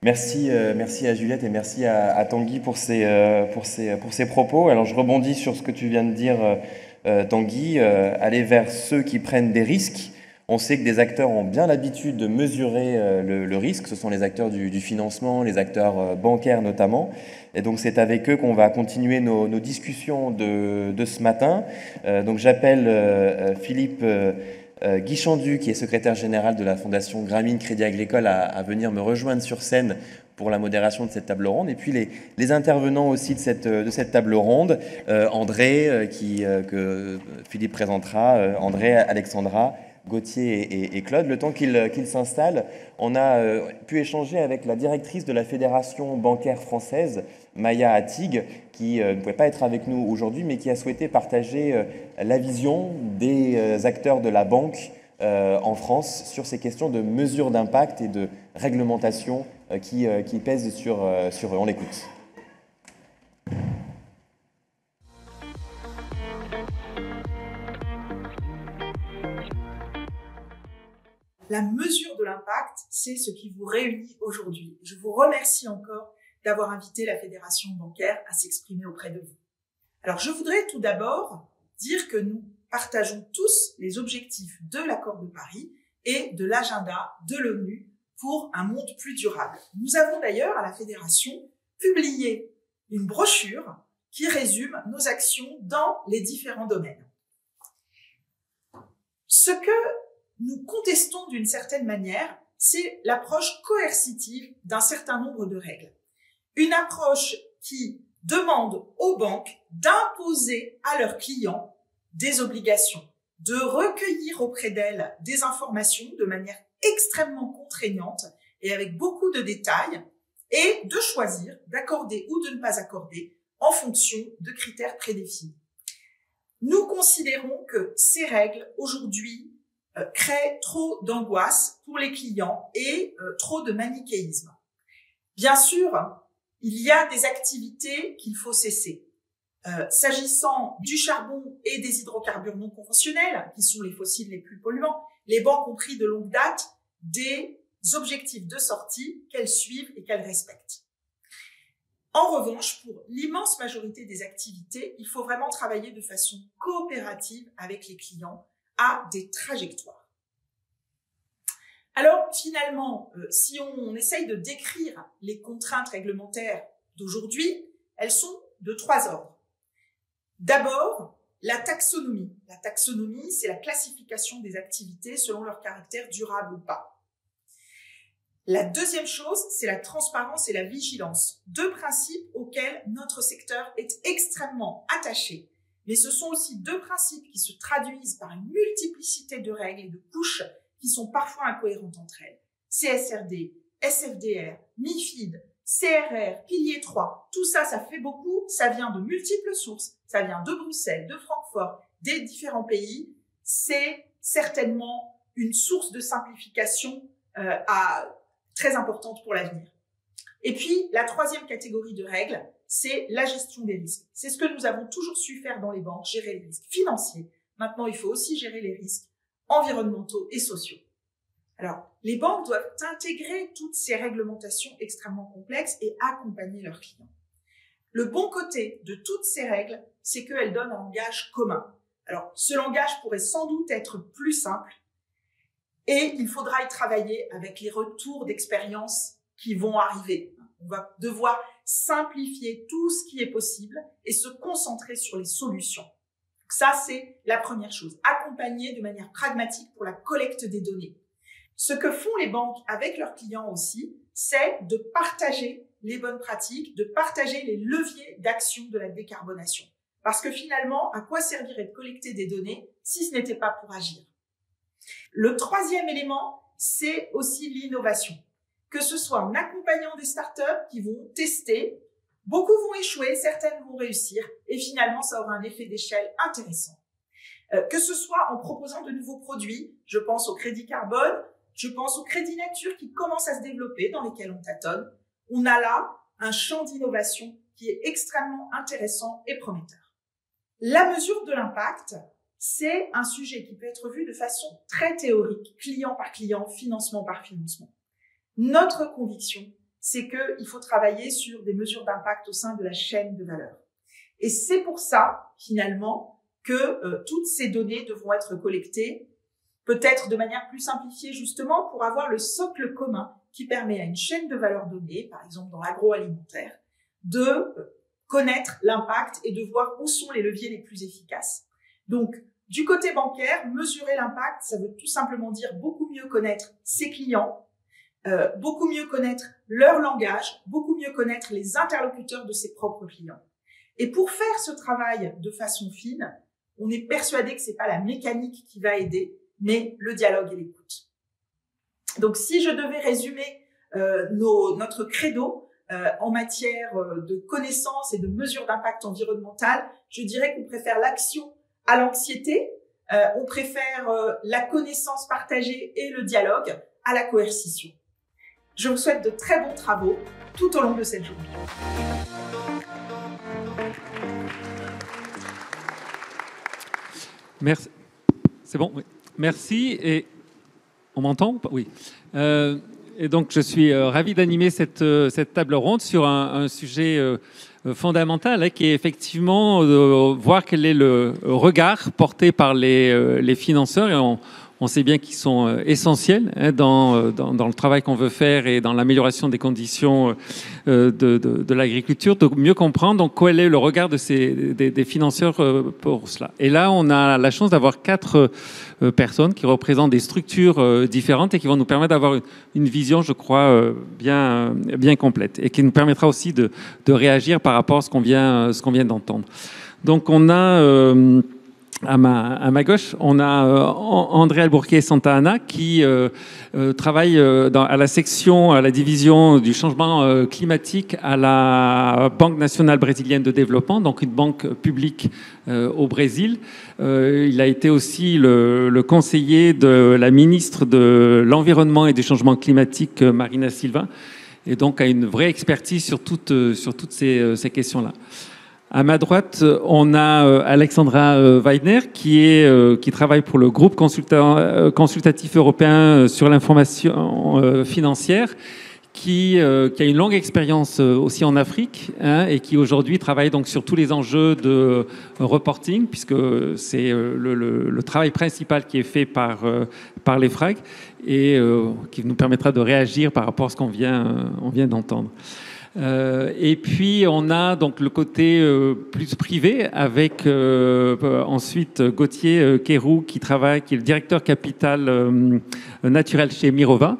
Merci à Juliette et merci à Tanguy pour ses propos. Alors je rebondis sur ce que tu viens de dire, Tanguy, aller vers ceux qui prennent des risques. On sait que des acteurs ont bien l'habitude de mesurer le risque. Ce sont les acteurs du financement, les acteurs bancaires notamment. Et donc c'est avec eux qu'on va continuer nos discussions de ce matin. Donc j'appelle Philippe Guichandu, qui est secrétaire général de la Fondation Grameen Crédit Agricole, à venir me rejoindre sur scène pour la modération de cette table ronde. Et puis les intervenants aussi de cette table ronde, André, que Philippe présentera, André, Alexandra, Gauthier et Claude. Le temps qu'ils s'installent, on a pu échanger avec la directrice de la Fédération bancaire française, Maya Attig, qui ne pouvait pas être avec nous aujourd'hui, mais qui a souhaité partager la vision des acteurs de la banque en France sur ces questions de mesure d'impact et de réglementation qui pèsent sur eux. On l'écoute. La mesure de l'impact, c'est ce qui vous réunit aujourd'hui. Je vous remercie encore d'avoir invité la Fédération bancaire à s'exprimer auprès de vous. Alors, je voudrais tout d'abord dire que nous partageons tous les objectifs de l'accord de Paris et de l'agenda de l'ONU pour un monde plus durable. Nous avons d'ailleurs à la Fédération publié une brochure qui résume nos actions dans les différents domaines. Ce que nous contestons d'une certaine manière, c'est l'approche coercitive d'un certain nombre de règles. Une approche qui demande aux banques d'imposer à leurs clients des obligations, de recueillir auprès d'elles des informations de manière extrêmement contraignante et avec beaucoup de détails, et de choisir d'accorder ou de ne pas accorder en fonction de critères prédéfinis. Nous considérons que ces règles, aujourd'hui, créent trop d'angoisse pour les clients et trop de manichéisme. Bien sûr, il y a des activités qu'il faut cesser. S'agissant du charbon et des hydrocarbures non conventionnels, qui sont les fossiles les plus polluants, les banques ont pris de longue date des objectifs de sortie qu'elles suivent et qu'elles respectent. En revanche, pour l'immense majorité des activités, il faut vraiment travailler de façon coopérative avec les clients à des trajectoires. Alors finalement, si on essaye de décrire les contraintes réglementaires d'aujourd'hui, elles sont de 3 ordres. D'abord, la taxonomie. La taxonomie, c'est la classification des activités selon leur caractère durable ou pas. La deuxième chose, c'est la transparence et la vigilance, 2 principes auxquels notre secteur est extrêmement attaché. Mais ce sont aussi 2 principes qui se traduisent par une multiplicité de règles et de couches qui sont parfois incohérentes entre elles. CSRD, SFDR, MIFID, CRR, Pilier 3, tout ça, ça fait beaucoup, ça vient de multiples sources, ça vient de Bruxelles, de Francfort, des différents pays. C'est certainement une source de simplification très importante pour l'avenir. Et puis, la 3e catégorie de règles, c'est la gestion des risques. C'est ce que nous avons toujours su faire dans les banques, gérer les risques financiers. Maintenant, il faut aussi gérer les risques environnementaux et sociaux. Alors, les banques doivent intégrer toutes ces réglementations extrêmement complexes et accompagner leurs clients. Le bon côté de toutes ces règles, c'est qu'elles donnent un langage commun. Alors, ce langage pourrait sans doute être plus simple et il faudra y travailler avec les retours d'expérience qui vont arriver. On va devoir simplifier tout ce qui est possible et se concentrer sur les solutions. Donc ça, c'est la première chose. Accompagner de manière pragmatique pour la collecte des données. Ce que font les banques avec leurs clients aussi, c'est de partager les bonnes pratiques, de partager les leviers d'action de la décarbonation. Parce que finalement, à quoi servirait de collecter des données si ce n'était pas pour agir? Le 3e élément, c'est aussi l'innovation. Que ce soit en accompagnant des startups qui vont tester, beaucoup vont échouer, certaines vont réussir, et finalement, ça aura un effet d'échelle intéressant. Que ce soit en proposant de nouveaux produits, je pense au crédit carbone, je pense au crédit nature qui commence à se développer, dans lesquels on tâtonne. On a là un champ d'innovation qui est extrêmement intéressant et prometteur. La mesure de l'impact, c'est un sujet qui peut être vu de façon très théorique, client par client, financement par financement. Notre conviction, c'est qu'il faut travailler sur des mesures d'impact au sein de la chaîne de valeur. Et c'est pour ça, finalement, que toutes ces données devront être collectées, peut-être de manière plus simplifiée, justement, pour avoir le socle commun qui permet à une chaîne de valeur donnée, par exemple dans l'agroalimentaire, de connaître l'impact et de voir où sont les leviers les plus efficaces. Donc, du côté bancaire, mesurer l'impact, ça veut tout simplement dire beaucoup mieux connaître ses clients, beaucoup mieux connaître leur langage, beaucoup mieux connaître les interlocuteurs de ses propres clients. Et pour faire ce travail de façon fine, on est persuadé que c'est pas la mécanique qui va aider, mais le dialogue et l'écoute. Donc, si je devais résumer notre credo en matière de connaissances et de mesures d'impact environnemental, je dirais qu'on préfère l'action à l'anxiété, on préfère la connaissance partagée et le dialogue à la coercition. Je vous souhaite de très bons travaux tout au long de cette journée. Merci. C'est bon, oui. Merci. Et on m'entend? Oui. Et donc, je suis ravi d'animer cette table ronde sur un sujet fondamental, qui est effectivement voir quel est le regard porté par les financeurs. Et on sait bien qu'ils sont essentiels dans le travail qu'on veut faire et dans l'amélioration des conditions de l'agriculture, de mieux comprendre donc quel est le regard des financeurs pour cela. Et là, on a la chance d'avoir 4 personnes qui représentent des structures différentes et qui vont nous permettre d'avoir une vision, je crois, bien complète et qui nous permettra aussi de réagir par rapport à ce qu'on vient d'entendre. Donc, on a... À ma gauche, on a André Alburquerque Santa Ana qui travaille à la section, à la division du changement climatique à la Banque nationale brésilienne de développement, donc une banque publique au Brésil. Il a été aussi le conseiller de la ministre de l'Environnement et du Changement climatique, Marina Silva, et donc a une vraie expertise sur toutes ces questions-là. À ma droite, on a Alexandra Weidner qui travaille pour le groupe consultatif européen sur l'information financière, qui a une longue expérience aussi en Afrique et qui aujourd'hui travaille donc sur tous les enjeux de reporting, puisque c'est le travail principal qui est fait par les FRAG et qui nous permettra de réagir par rapport à ce qu'on vient d'entendre. Et puis on a donc le côté plus privé avec ensuite Gauthier Kérou qui est le directeur capital naturel chez Mirova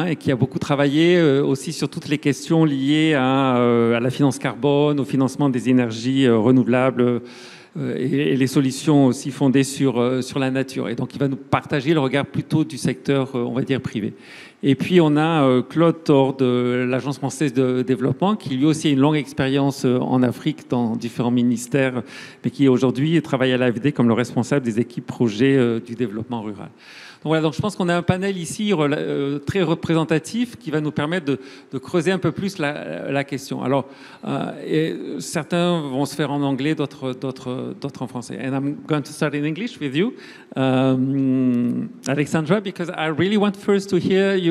et qui a beaucoup travaillé aussi sur toutes les questions liées à la finance carbone, au financement des énergies renouvelables et les solutions aussi fondées sur la nature. Et donc il va nous partager le regard plutôt du secteur, on va dire, privé. Et puis on a Claude Thor de l'Agence française de développement, qui lui aussi a une longue expérience en Afrique dans différents ministères, mais qui aujourd'hui travaille à l'AFD comme le responsable des équipes projets du développement rural. Donc voilà, donc je pense qu'on a un panel ici très représentatif qui va nous permettre de creuser un peu plus la question. Alors, certains vont se faire en anglais, d'autres en français. And I'm going to start in English with you, Alexandra, because I really want first to hear you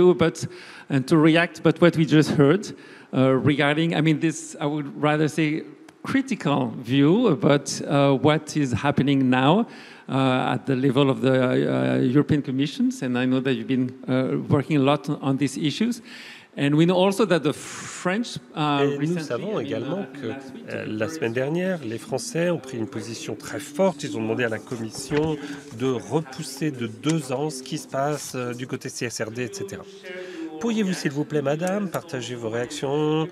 and to react about what we just heard regarding, I mean, this, I would rather say, critical view about what is happening now at the level of the European Commission, and I know that you've been working a lot on these issues. And we know also that the French, nous savons également que la semaine dernière, les Français ont pris une position très forte. Ils ont demandé à la Commission de repousser de 2 ans ce qui se passe du côté CSRD, etc. Pourriez-vous, s'il vous plaît, madame, partager vos réactions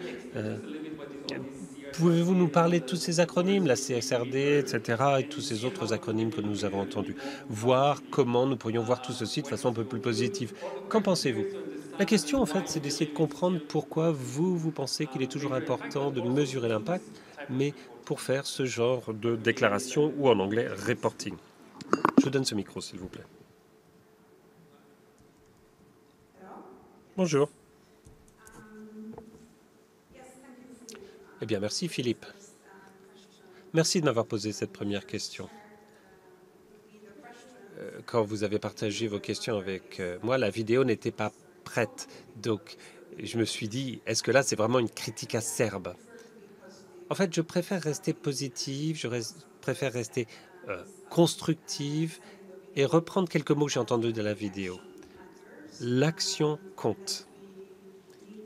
Pouvez-vous nous parler de tous ces acronymes, la CSRD, etc., et tous ces autres acronymes que nous avons entendus, voir comment nous pourrions voir tout ceci de façon un peu plus positive. Qu'en pensez-vous? La question, en fait, c'est d'essayer de comprendre pourquoi vous pensez qu'il est toujours important de mesurer l'impact, mais pour faire ce genre de déclaration, ou en anglais, reporting. Je vous donne ce micro, s'il vous plaît. Bonjour. Eh bien, merci Philippe. Merci de m'avoir posé cette première question. Quand vous avez partagé vos questions avec moi, la vidéo n'était pas prête. Donc, Et je me suis dit, est-ce que là, c'est vraiment une critique acerbe? En fait, je préfère rester positive, préfère rester constructive et reprendre quelques mots que j'ai entendus de la vidéo. L'action compte.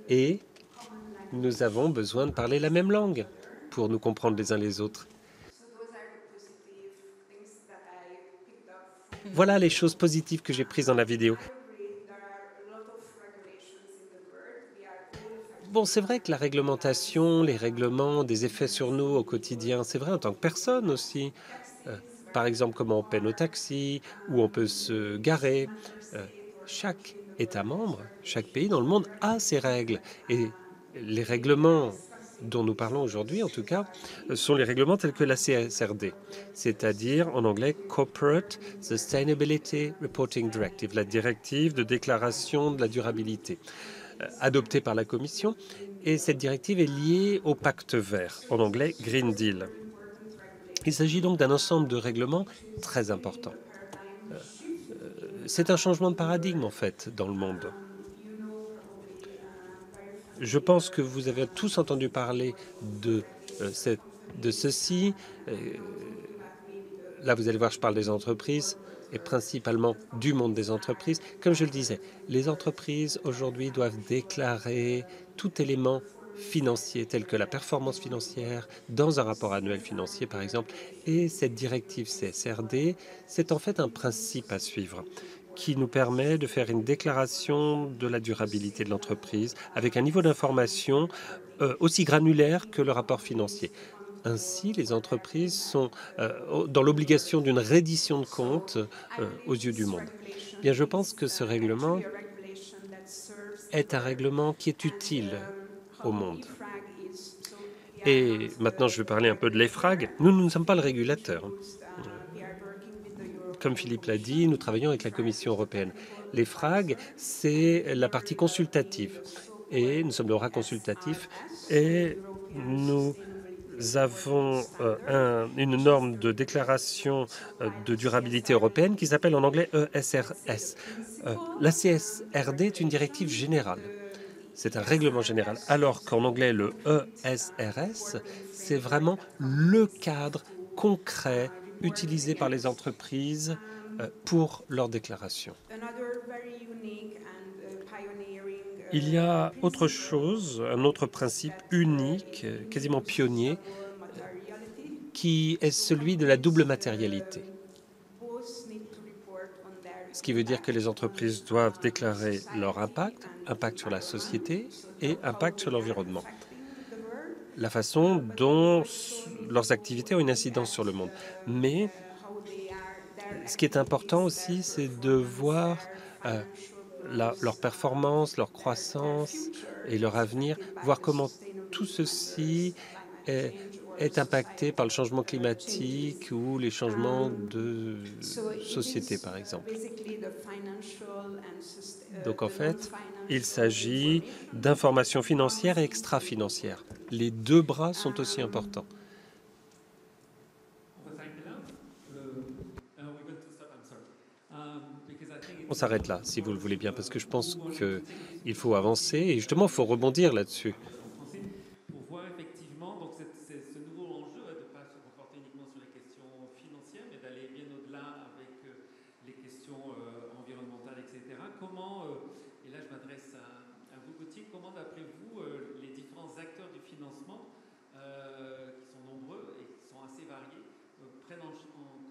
Et nous avons besoin de parler la même langue pour nous comprendre les uns les autres. Voilà les choses positives que j'ai prises dans la vidéo. Bon, c'est vrai que la réglementation, les règlements ont des effets sur nous au quotidien. C'est vrai en tant que personne aussi. Par exemple, comment on paie nos taxis, où on peut se garer. Chaque État membre, chaque pays dans le monde a ses règles. Et les règlements dont nous parlons aujourd'hui, en tout cas, sont les règlements tels que la CSRD, c'est-à-dire en anglais Corporate Sustainability Reporting Directive, la directive de déclaration de la durabilité, adoptée par la Commission. Et cette directive est liée au pacte vert, en anglais Green Deal. Il s'agit donc d'un ensemble de règlements très importants. C'est un changement de paradigme, en fait, dans le monde. Je pense que vous avez tous entendu parler de ceci. Là, vous allez voir, je parle des entreprises et principalement du monde des entreprises. Comme je le disais, les entreprises aujourd'hui doivent déclarer tout élément financier tel que la performance financière dans un rapport annuel financier, par exemple. Et cette directive CSRD, c'est en fait un principe à suivre qui nous permet de faire une déclaration de la durabilité de l'entreprise avec un niveau d'information aussi granulaire que le rapport financier. Ainsi, les entreprises sont dans l'obligation d'une reddition de comptes aux yeux du monde. Bien, je pense que ce règlement est un règlement qui est utile au monde. Et maintenant, je vais parler un peu de l'EFRAG. Nous ne sommes pas le régulateur. Comme Philippe l'a dit, nous travaillons avec la Commission européenne. L'EFRAG, c'est la partie consultative. Et nous sommes le bras consultatif. Et nous avons une norme de déclaration de durabilité européenne qui s'appelle en anglais ESRS. La CSRD est une directive générale. C'est un règlement général, alors qu'en anglais, le ESRS, c'est vraiment le cadre concret utilisé par les entreprises pour leur déclaration. Il y a autre chose, un autre principe unique, quasiment pionnier, qui est celui de la double matérialité. Ce qui veut dire que les entreprises doivent déclarer leur impact, impact sur la société et impact sur l'environnement. La façon dont leurs activités ont une incidence sur le monde. Mais ce qui est important aussi, c'est de voir leur performance, leur croissance et leur avenir, voir comment tout ceci est impacté par le changement climatique ou les changements de société, par exemple. Donc, en fait, il s'agit d'informations financières et extra-financières. Les deux bras sont aussi importants. On s'arrête là, si vous le voulez bien, parce que je pense qu'il faut avancer et justement, il faut rebondir là-dessus. Pour voir effectivement donc, ce nouveau enjeu de ne pas se reporter uniquement sur les questions financières, mais d'aller bien au-delà avec les questions environnementales, etc. Comment, et là je m'adresse à vous Gauthier, comment d'après vous les différents acteurs du financement, qui sont nombreux et qui sont assez variés, prennent en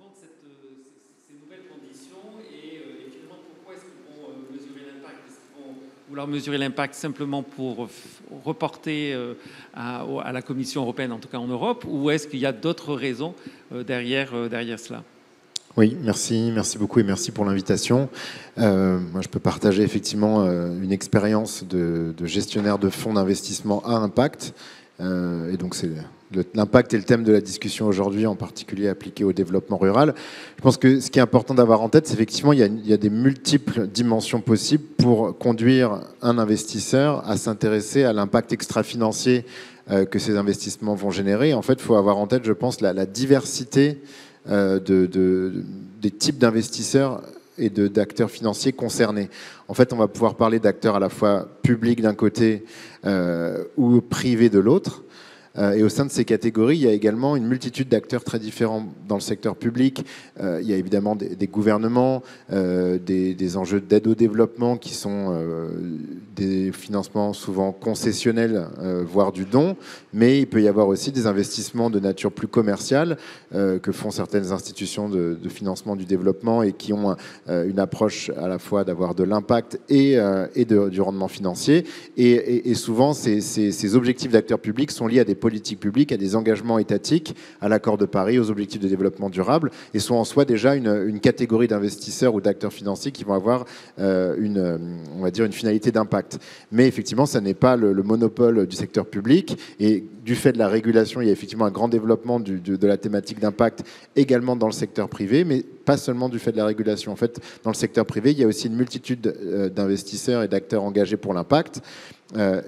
compte ces nouvelles conditions et finalement pourquoi est-ce qu'ils vont mesurer l'impact? Est-ce qu'ils vont vouloir mesurer l'impact simplement pour reporter à la Commission européenne, en tout cas en Europe, ou est-ce qu'il y a d'autres raisons derrière cela? Oui, merci beaucoup et merci pour l'invitation. Moi, je peux partager effectivement une expérience de gestionnaire de fonds d'investissement à impact. Et donc, l'impact est le thème de la discussion aujourd'hui, en particulier appliqué au développement rural. Je pense que ce qui est important d'avoir en tête, c'est effectivement il y a des multiples dimensions possibles pour conduire un investisseur à s'intéresser à l'impact extra-financier que ces investissements vont générer. En fait, il faut avoir en tête, je pense, la diversité des types d'investisseurs d'acteurs financiers concernés. En fait, on va pouvoir parler d'acteurs à la fois publics d'un côté ou privés de l'autre. Et au sein de ces catégories, il y a également une multitude d'acteurs très différents dans le secteur public. Il y a évidemment des gouvernements, des enjeux d'aide au développement qui sont des financements souvent concessionnels, voire du don. Mais il peut y avoir aussi des investissements de nature plus commerciale que font certaines institutions de financement du développement et qui ont une approche à la fois d'avoir de l'impact et du rendement financier. Et souvent, ces objectifs d'acteurs publics sont liés à des politiques publiques, à des engagements étatiques, à l'accord de Paris, aux objectifs de développement durable, et sont en soi déjà une catégorie d'investisseurs ou d'acteurs financiers qui vont avoir on va dire une finalité d'impact. Mais effectivement, ça n'est pas le monopole du secteur public, et du fait de la régulation, il y a effectivement un grand développement de la thématique d'impact également dans le secteur privé, mais pas seulement du fait de la régulation. En fait, dans le secteur privé, il y a aussi une multitude d'investisseurs et d'acteurs engagés pour l'impact.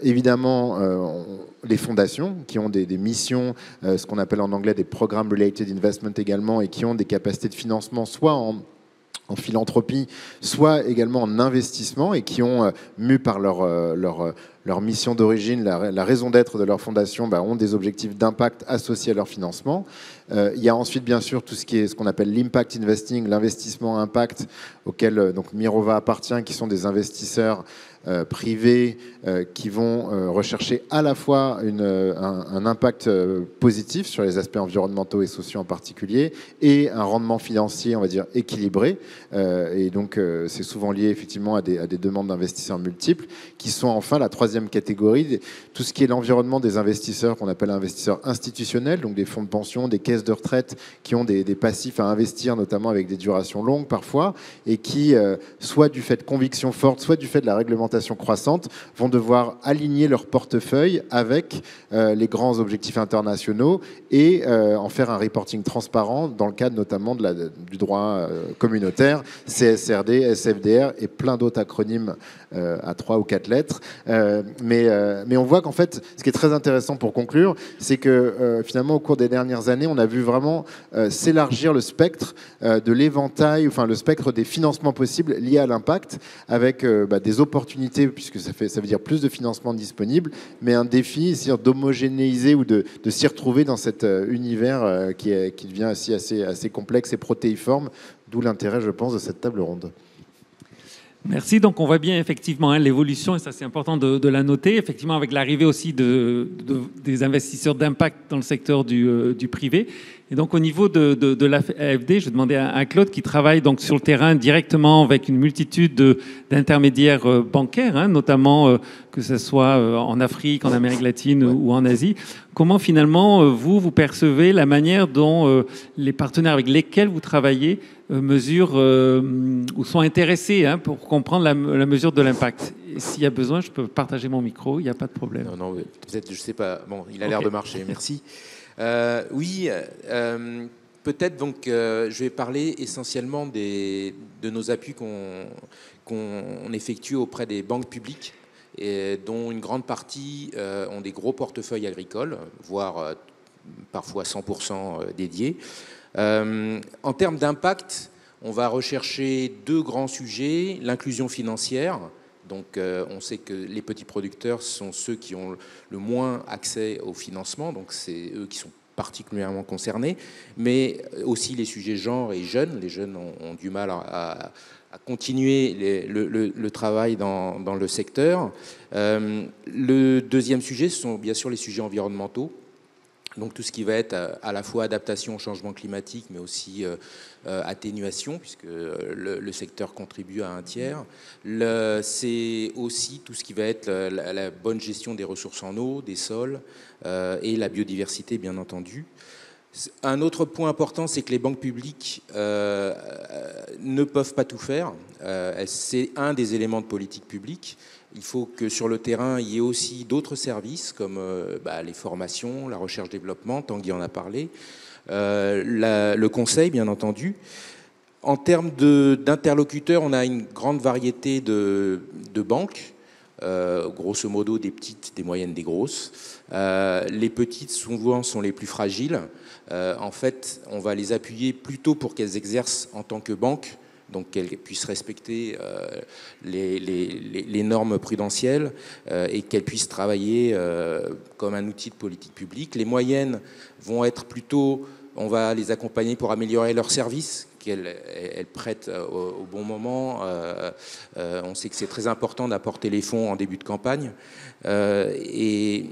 Évidemment, les fondations qui ont des missions, ce qu'on appelle en anglais des programmes related investment également, et qui ont des capacités de financement soit en philanthropie, soit également en investissement, et qui ont, mus par leur mission d'origine, la raison d'être de leur fondation, ont des objectifs d'impact associés à leur financement. Il y a ensuite, bien sûr, tout ce qui est ce qu'on appelle l'impact investing, l'investissement à impact, auquel donc Mirova appartient, qui sont des investisseurs privés qui vont rechercher à la fois un impact positif sur les aspects environnementaux et sociaux en particulier, et un rendement financier, on va dire, équilibré. Et donc, c'est souvent lié effectivement à des demandes d'investisseurs multiples, qui sont enfin la troisième catégorie, tout ce qui est l'environnement des investisseurs qu'on appelle investisseurs institutionnels, donc des fonds de pension, des caisses de retraite qui ont des passifs à investir, notamment avec des durations longues parfois, et qui, soit du fait de convictions fortes, soit du fait de la réglementation croissante, vont devoir aligner leur portefeuille avec les grands objectifs internationaux et en faire un reporting transparent dans le cadre notamment du droit communautaire, CSRD, SFDR et plein d'autres acronymes à 3 ou 4 lettres. Mais on voit qu'en fait, ce qui est très intéressant pour conclure, c'est que finalement, au cours des dernières années, on a vu vraiment s'élargir le spectre de l'éventail, enfin le spectre des financements possibles liés à l'impact, avec des opportunités, puisque ça veut dire plus de financement disponible, mais un défi, c'est-à-dire d'homogénéiser ou de s'y retrouver dans cet univers qui devient aussi assez complexe et protéiforme, d'où l'intérêt, je pense, de cette table ronde. Merci. Donc, on voit bien effectivement l'évolution, et ça c'est important de la noter, effectivement avec l'arrivée aussi des investisseurs d'impact dans le secteur du privé. Et donc, au niveau de l'AFD, je demandais à Claude qui travaille donc sur le terrain directement avec une multitude d'intermédiaires bancaires, notamment que ce soit en Afrique, en Amérique latine ou en Asie. Comment finalement vous percevez la manière dont les partenaires avec lesquels vous travaillez mesurent ou sont intéressés pour comprendre la mesure de l'impact? S'il y a besoin, je peux partager mon micro, il n'y a pas de problème. Non, peut-être, je sais pas. Bon, il a l'air de marcher, merci. Oui, peut-être donc je vais parler essentiellement de nos appuis qu'on effectue auprès des banques publiques, et dont une grande partie ont des gros portefeuilles agricoles, voire parfois 100% dédiés. En termes d'impact, on va rechercher deux grands sujets: l'inclusion financière. Donc on sait que les petits producteurs sont ceux qui ont le moins accès au financement, donc c'est eux qui sont particulièrement concernés, mais aussi les sujets genre et jeunes. Les jeunes ont du mal à continuer le travail dans le secteur. Le deuxième sujet, ce sont bien sûr les sujets environnementaux. Donc tout ce qui va être à la fois adaptation au changement climatique, mais aussi atténuation, puisque le secteur contribue à un tiers. C'est aussi tout ce qui va être la bonne gestion des ressources en eau, des sols et la biodiversité, bien entendu. Un autre point important, c'est que les banques publiques ne peuvent pas tout faire. C'est un des éléments de politique publique. Il faut que sur le terrain, il y ait aussi d'autres services comme les formations, la recherche-développement, Tanguy en a parlé, le conseil, bien entendu. En termes d'interlocuteurs, on a une grande variété de banques, grosso modo des petites, des moyennes, des grosses. Les petites, souvent, sont les plus fragiles. En fait, on va les appuyer plutôt pour qu'elles exercent en tant que banque, donc qu'elle puisse respecter les normes prudentielles et qu'elle puisse travailler comme un outil de politique publique. Les moyennes vont être plutôt, on va les accompagner pour améliorer leurs services, qu'elles prêtent au bon moment. On sait que c'est très important d'apporter les fonds en début de campagne. Et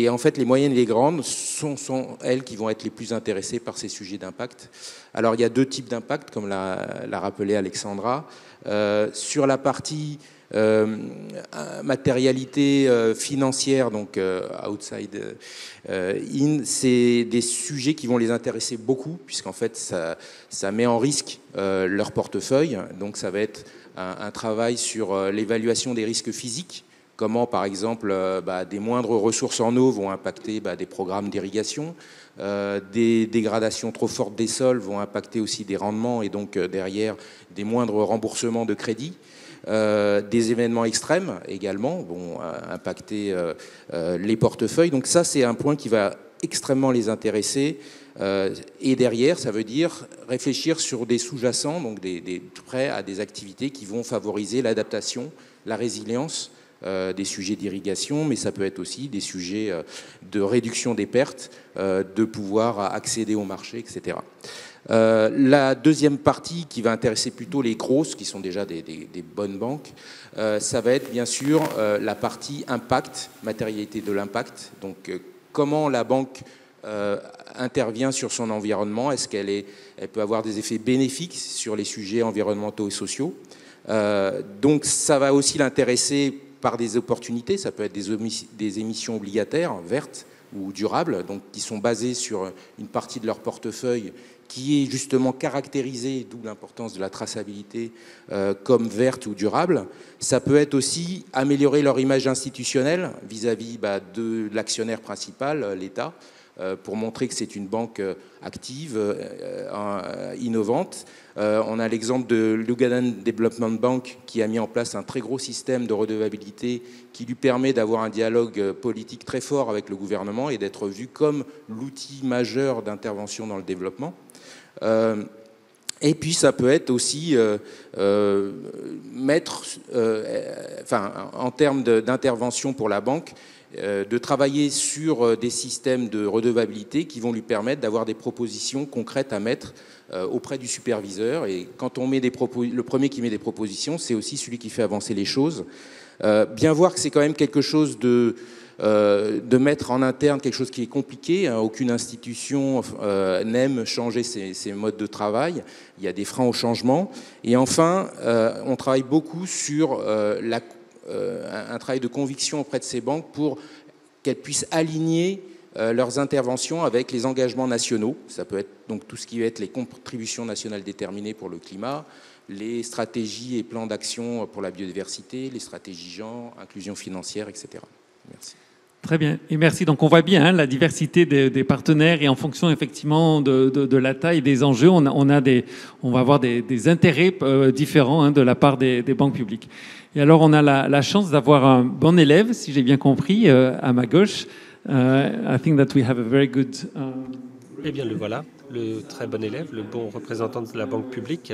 en fait, les moyennes et les grandes sont elles qui vont être les plus intéressées par ces sujets d'impact. Alors, il y a deux types d'impact, comme l'a rappelé Alexandra. Sur la partie matérialité financière, donc outside in, c'est des sujets qui vont les intéresser beaucoup, puisqu'en fait ça met en risque leur portefeuille. Donc ça va être un travail sur l'évaluation des risques physiques, comment par exemple des moindres ressources en eau vont impacter des programmes d'irrigation, des dégradations trop fortes des sols vont impacter aussi des rendements et donc derrière des moindres remboursements de crédit. Des événements extrêmes également vont impacter les portefeuilles. Donc ça, c'est un point qui va extrêmement les intéresser. Et derrière, ça veut dire réfléchir sur des sous-jacents, donc des prêts à des activités qui vont favoriser l'adaptation, la résilience des sujets d'irrigation, mais ça peut être aussi des sujets de réduction des pertes, de pouvoir accéder au marché, etc. La deuxième partie qui va intéresser plutôt les grosses, qui sont déjà des bonnes banques, ça va être bien sûr la partie impact, matérialité de l'impact. Donc comment la banque intervient sur son environnement, est-ce qu'elle peut avoir des effets bénéfiques sur les sujets environnementaux et sociaux. Donc ça va aussi l'intéresser par des opportunités, ça peut être des émissions obligataires vertes ou durables, donc qui sont basées sur une partie de leur portefeuille qui est justement caractérisée, d'où l'importance de la traçabilité, comme verte ou durable. Ça peut être aussi améliorer leur image institutionnelle vis-à-vis de l'actionnaire principal, l'État, pour montrer que c'est une banque active, innovante. On a l'exemple de l'Ugandan Development Bank qui a mis en place un très gros système de redevabilité qui lui permet d'avoir un dialogue politique très fort avec le gouvernement et d'être vu comme l'outil majeur d'intervention dans le développement. Et puis ça peut être aussi en termes d'intervention pour la banque, de travailler sur des systèmes de redevabilité qui vont lui permettre d'avoir des propositions concrètes à mettre auprès du superviseur. Et quand on met le premier qui met des propositions, c'est aussi celui qui fait avancer les choses. Bien voir que c'est quand même quelque chose de mettre en interne quelque chose qui est compliqué. Aucune institution n'aime changer ses modes de travail. Il y a des freins au changement. Et enfin, on travaille beaucoup sur un travail de conviction auprès de ces banques pour qu'elles puissent aligner leurs interventions avec les engagements nationaux. Ça peut être donc tout ce qui va être les contributions nationales déterminées pour le climat, les stratégies et plans d'action pour la biodiversité, les stratégies genre, inclusion financière, etc. Merci. Très bien, et merci. Donc on voit bien la diversité des partenaires et en fonction effectivement de la taille des enjeux, on va avoir des intérêts différents de la part des banques publiques. Et alors on a la chance d'avoir un bon élève, si j'ai bien compris, à ma gauche. I think that we have a very good. Eh bien le voilà, le très bon élève, le bon représentant de la banque publique.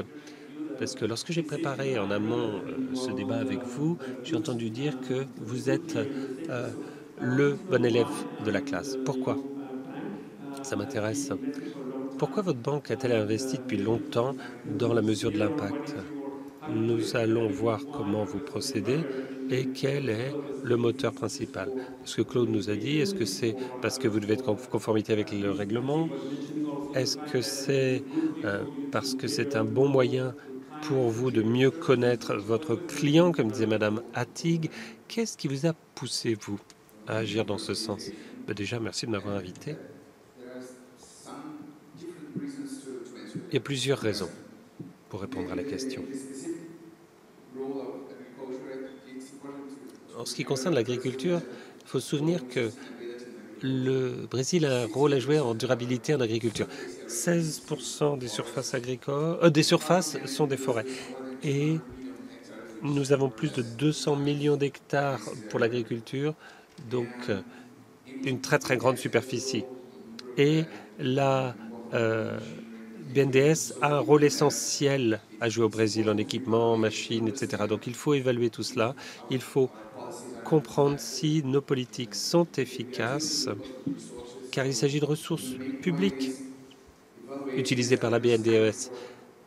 Parce que lorsque j'ai préparé en amont ce débat avec vous, j'ai entendu dire que vous êtes le bon élève de la classe. Pourquoi ? Ça m'intéresse. Pourquoi votre banque a-t-elle investi depuis longtemps dans la mesure de l'impact ? Nous allons voir comment vous procédez et quel est le moteur principal. Ce que Claude nous a dit, est-ce que c'est parce que vous devez être en conformité avec le règlement ? Est-ce que c'est parce que c'est un bon moyen pour vous de mieux connaître votre client, comme disait Madame Attig? Qu'est-ce qui vous a poussé, vous, à agir dans ce sens? Déjà, merci de m'avoir invité. Il y a plusieurs raisons pour répondre à la question. En ce qui concerne l'agriculture, il faut se souvenir que le Brésil a un rôle à jouer en durabilité en agriculture. 16% des surfaces agricoles, des surfaces sont des forêts. Et nous avons plus de 200 millions d'hectares pour l'agriculture, donc une très très grande superficie. Et BNDES a un rôle essentiel à jouer au Brésil en équipement, machines, etc. Donc il faut évaluer tout cela. Il faut comprendre si nos politiques sont efficaces, car il s'agit de ressources publiques utilisées par la BNDES.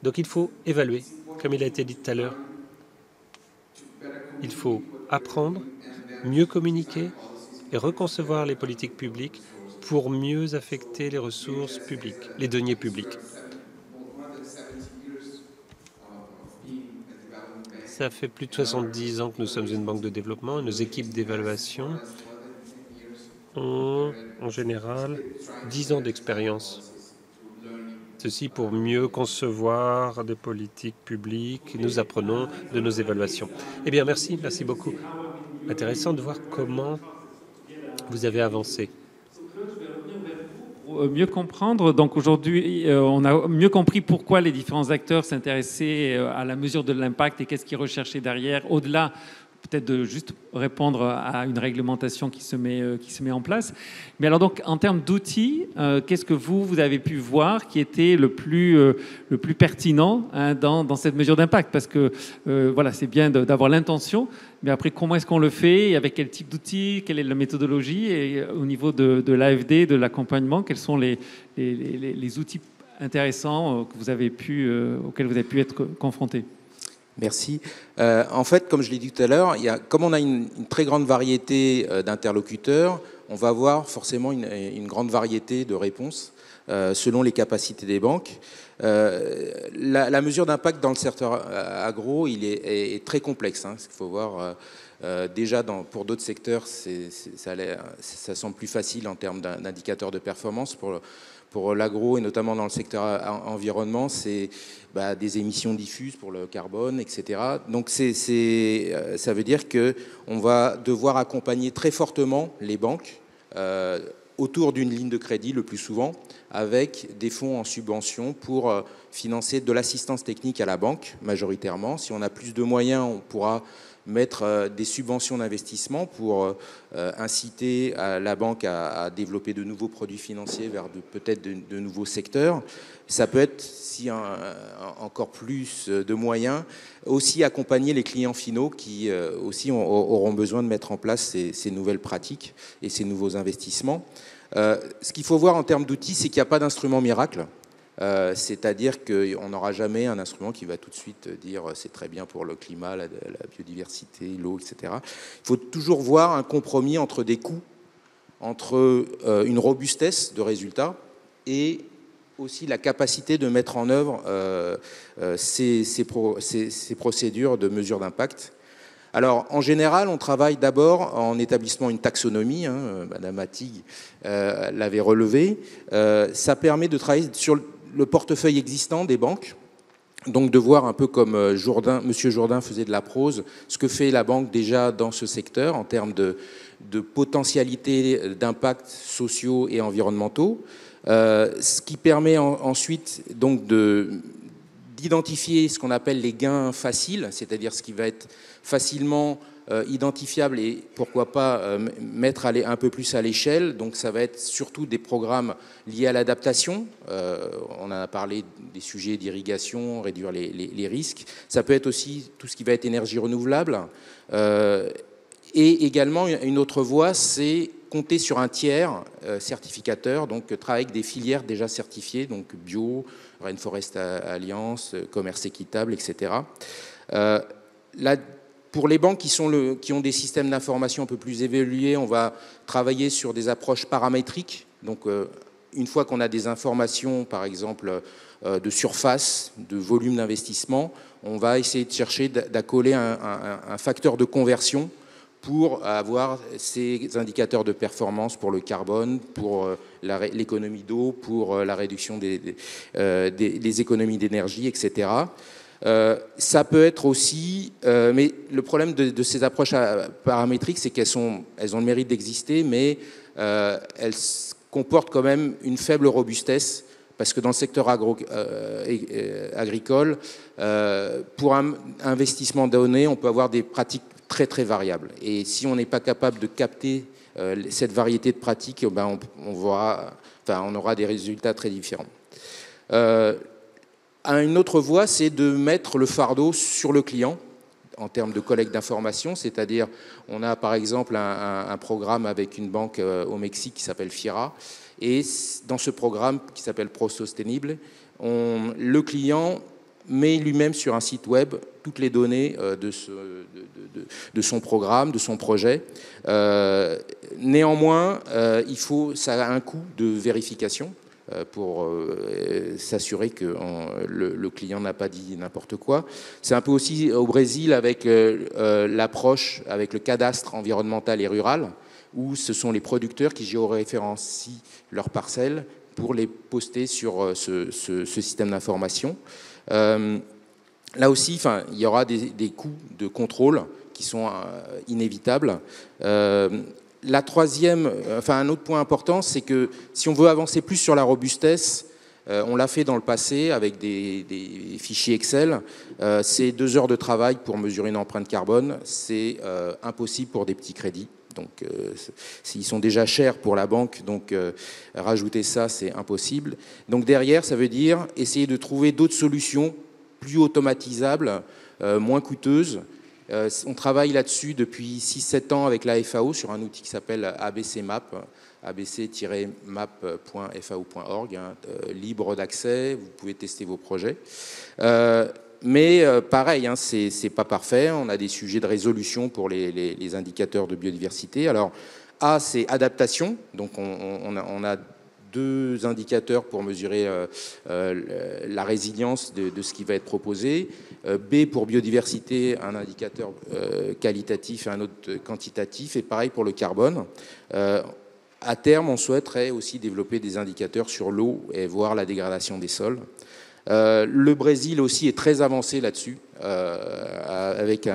Donc il faut évaluer, comme il a été dit tout à l'heure. Il faut apprendre, mieux communiquer et reconcevoir les politiques publiques pour mieux affecter les ressources publiques, les deniers publics. Ça fait plus de 70 ans que nous sommes une banque de développement et nos équipes d'évaluation ont en général 10 ans d'expérience. Ceci pour mieux concevoir des politiques publiques. Nous apprenons de nos évaluations. Eh bien, merci beaucoup. Intéressant de voir comment vous avez avancé. Pour mieux comprendre, donc aujourd'hui, on a mieux compris pourquoi les différents acteurs s'intéressaient à la mesure de l'impact et qu'est-ce qu'ils recherchaient derrière, au-delà peut-être de juste répondre à une réglementation qui se met en place. Mais alors donc, en termes d'outils, qu'est-ce que vous avez pu voir qui était le plus pertinent hein, dans cette mesure d'impact? Parce que voilà, c'est bien d'avoir l'intention, mais après, comment est-ce qu'on le fait? Avec quel type d'outils? Quelle est la méthodologie? Et au niveau de l'AFD, de l'accompagnement, quels sont les outils intéressants que auxquels vous avez pu être confrontés? Merci. En fait, comme je l'ai dit tout à l'heure, comme on a une très grande variété d'interlocuteurs, on va avoir forcément une grande variété de réponses selon les capacités des banques. La mesure d'impact dans le secteur agro, il est très complexe. Hein, il faut voir. Déjà, pour d'autres secteurs, ça semble plus facile en termes d'indicateurs de performance. Pour l'agro et notamment dans le secteur environnement, c'est des émissions diffuses pour le carbone, etc. Donc ça veut dire qu'on va devoir accompagner très fortement les banques autour d'une ligne de crédit le plus souvent, avec des fonds en subvention pour financer de l'assistance technique à la banque majoritairement. Si on a plus de moyens, on pourra mettre des subventions d'investissement pour inciter la banque à développer de nouveaux produits financiers vers peut-être de nouveaux secteurs. Ça peut être, si encore plus de moyens, aussi accompagner les clients finaux qui aussi auront besoin de mettre en place ces nouvelles pratiques et ces nouveaux investissements. Ce qu'il faut voir en termes d'outils, c'est qu'il n'y a pas d'instrument miracle. C'est-à-dire qu'on n'aura jamais un instrument qui va tout de suite dire c'est très bien pour le climat, la biodiversité, l'eau, etc. Il faut toujours voir un compromis entre des coûts, entre une robustesse de résultats et aussi la capacité de mettre en œuvre ces procédures de mesure d'impact. Alors, en général, on travaille d'abord en établissant une taxonomie, hein, Madame Mathig l'avait relevé. Ça permet de travailler sur le portefeuille existant des banques, donc de voir un peu comme Monsieur Jourdain faisait de la prose, ce que fait la banque déjà dans ce secteur en termes de potentialité d'impacts sociaux et environnementaux, ce qui permet ensuite donc d'identifier ce qu'on appelle les gains faciles, c'est-à-dire ce qui va être facilement identifiable et pourquoi pas mettre un peu plus à l'échelle. Donc ça va être surtout des programmes liés à l'adaptation. On a parlé des sujets d'irrigation, réduire les risques. Ça peut être aussi tout ce qui va être énergie renouvelable. Et également, une autre voie, c'est compter sur un tiers certificateur, donc travailler avec des filières déjà certifiées, donc bio, Rainforest Alliance, commerce équitable, etc. Pour les banques qui ont des systèmes d'information un peu plus évolués, on va travailler sur des approches paramétriques. Donc, une fois qu'on a des informations, par exemple, de surface, de volume d'investissement, on va essayer de chercher d'accoler un facteur de conversion pour avoir ces indicateurs de performance pour le carbone, pour l'économie d'eau, pour la réduction des économies d'énergie, etc. Ça peut être aussi, mais le problème de ces approches paramétriques, c'est qu'elles ont le mérite d'exister, mais elles comportent quand même une faible robustesse, parce que dans le secteur agricole, pour un investissement donné, on peut avoir des pratiques très très variables. Et si on n'est pas capable de capter cette variété de pratiques, on aura des résultats très différents. Une autre voie, c'est de mettre le fardeau sur le client en termes de collecte d'informations, c'est-à-dire on a par exemple un programme avec une banque au Mexique qui s'appelle FIRA, et dans ce programme qui s'appelle ProSostenible, le client met lui-même sur un site web toutes les données de son programme, de son projet. Néanmoins, ça a un coût de vérification pour s'assurer que le client n'a pas dit n'importe quoi. C'est un peu aussi au Brésil avec l'approche avec le cadastre environnemental et rural, où ce sont les producteurs qui géoréférencient leurs parcelles pour les poster sur ce système d'information. Là aussi, il y aura des coûts de contrôle qui sont inévitables. La troisième, un autre point important, c'est que si on veut avancer plus sur la robustesse, on l'a fait dans le passé avec des fichiers Excel. C'est 2 heures de travail pour mesurer une empreinte carbone. C'est impossible pour des petits crédits. Donc, s'ils sont déjà chers pour la banque, donc rajouter ça, c'est impossible. Donc derrière, ça veut dire essayer de trouver d'autres solutions plus automatisables, moins coûteuses. On travaille là-dessus depuis 6-7 ans avec la FAO sur un outil qui s'appelle ABC Map, abc-map.fao.org, libre d'accès, vous pouvez tester vos projets. Mais pareil, c'est pas parfait, on a des sujets de résolution pour les indicateurs de biodiversité. Alors, A, c'est adaptation, donc on a 2 indicateurs pour mesurer la résilience de ce qui va être proposé. B, pour biodiversité, un indicateur qualitatif et un autre quantitatif, et pareil pour le carbone. À terme, on souhaiterait aussi développer des indicateurs sur l'eau et voir la dégradation des sols. Le Brésil aussi est très avancé là-dessus, avec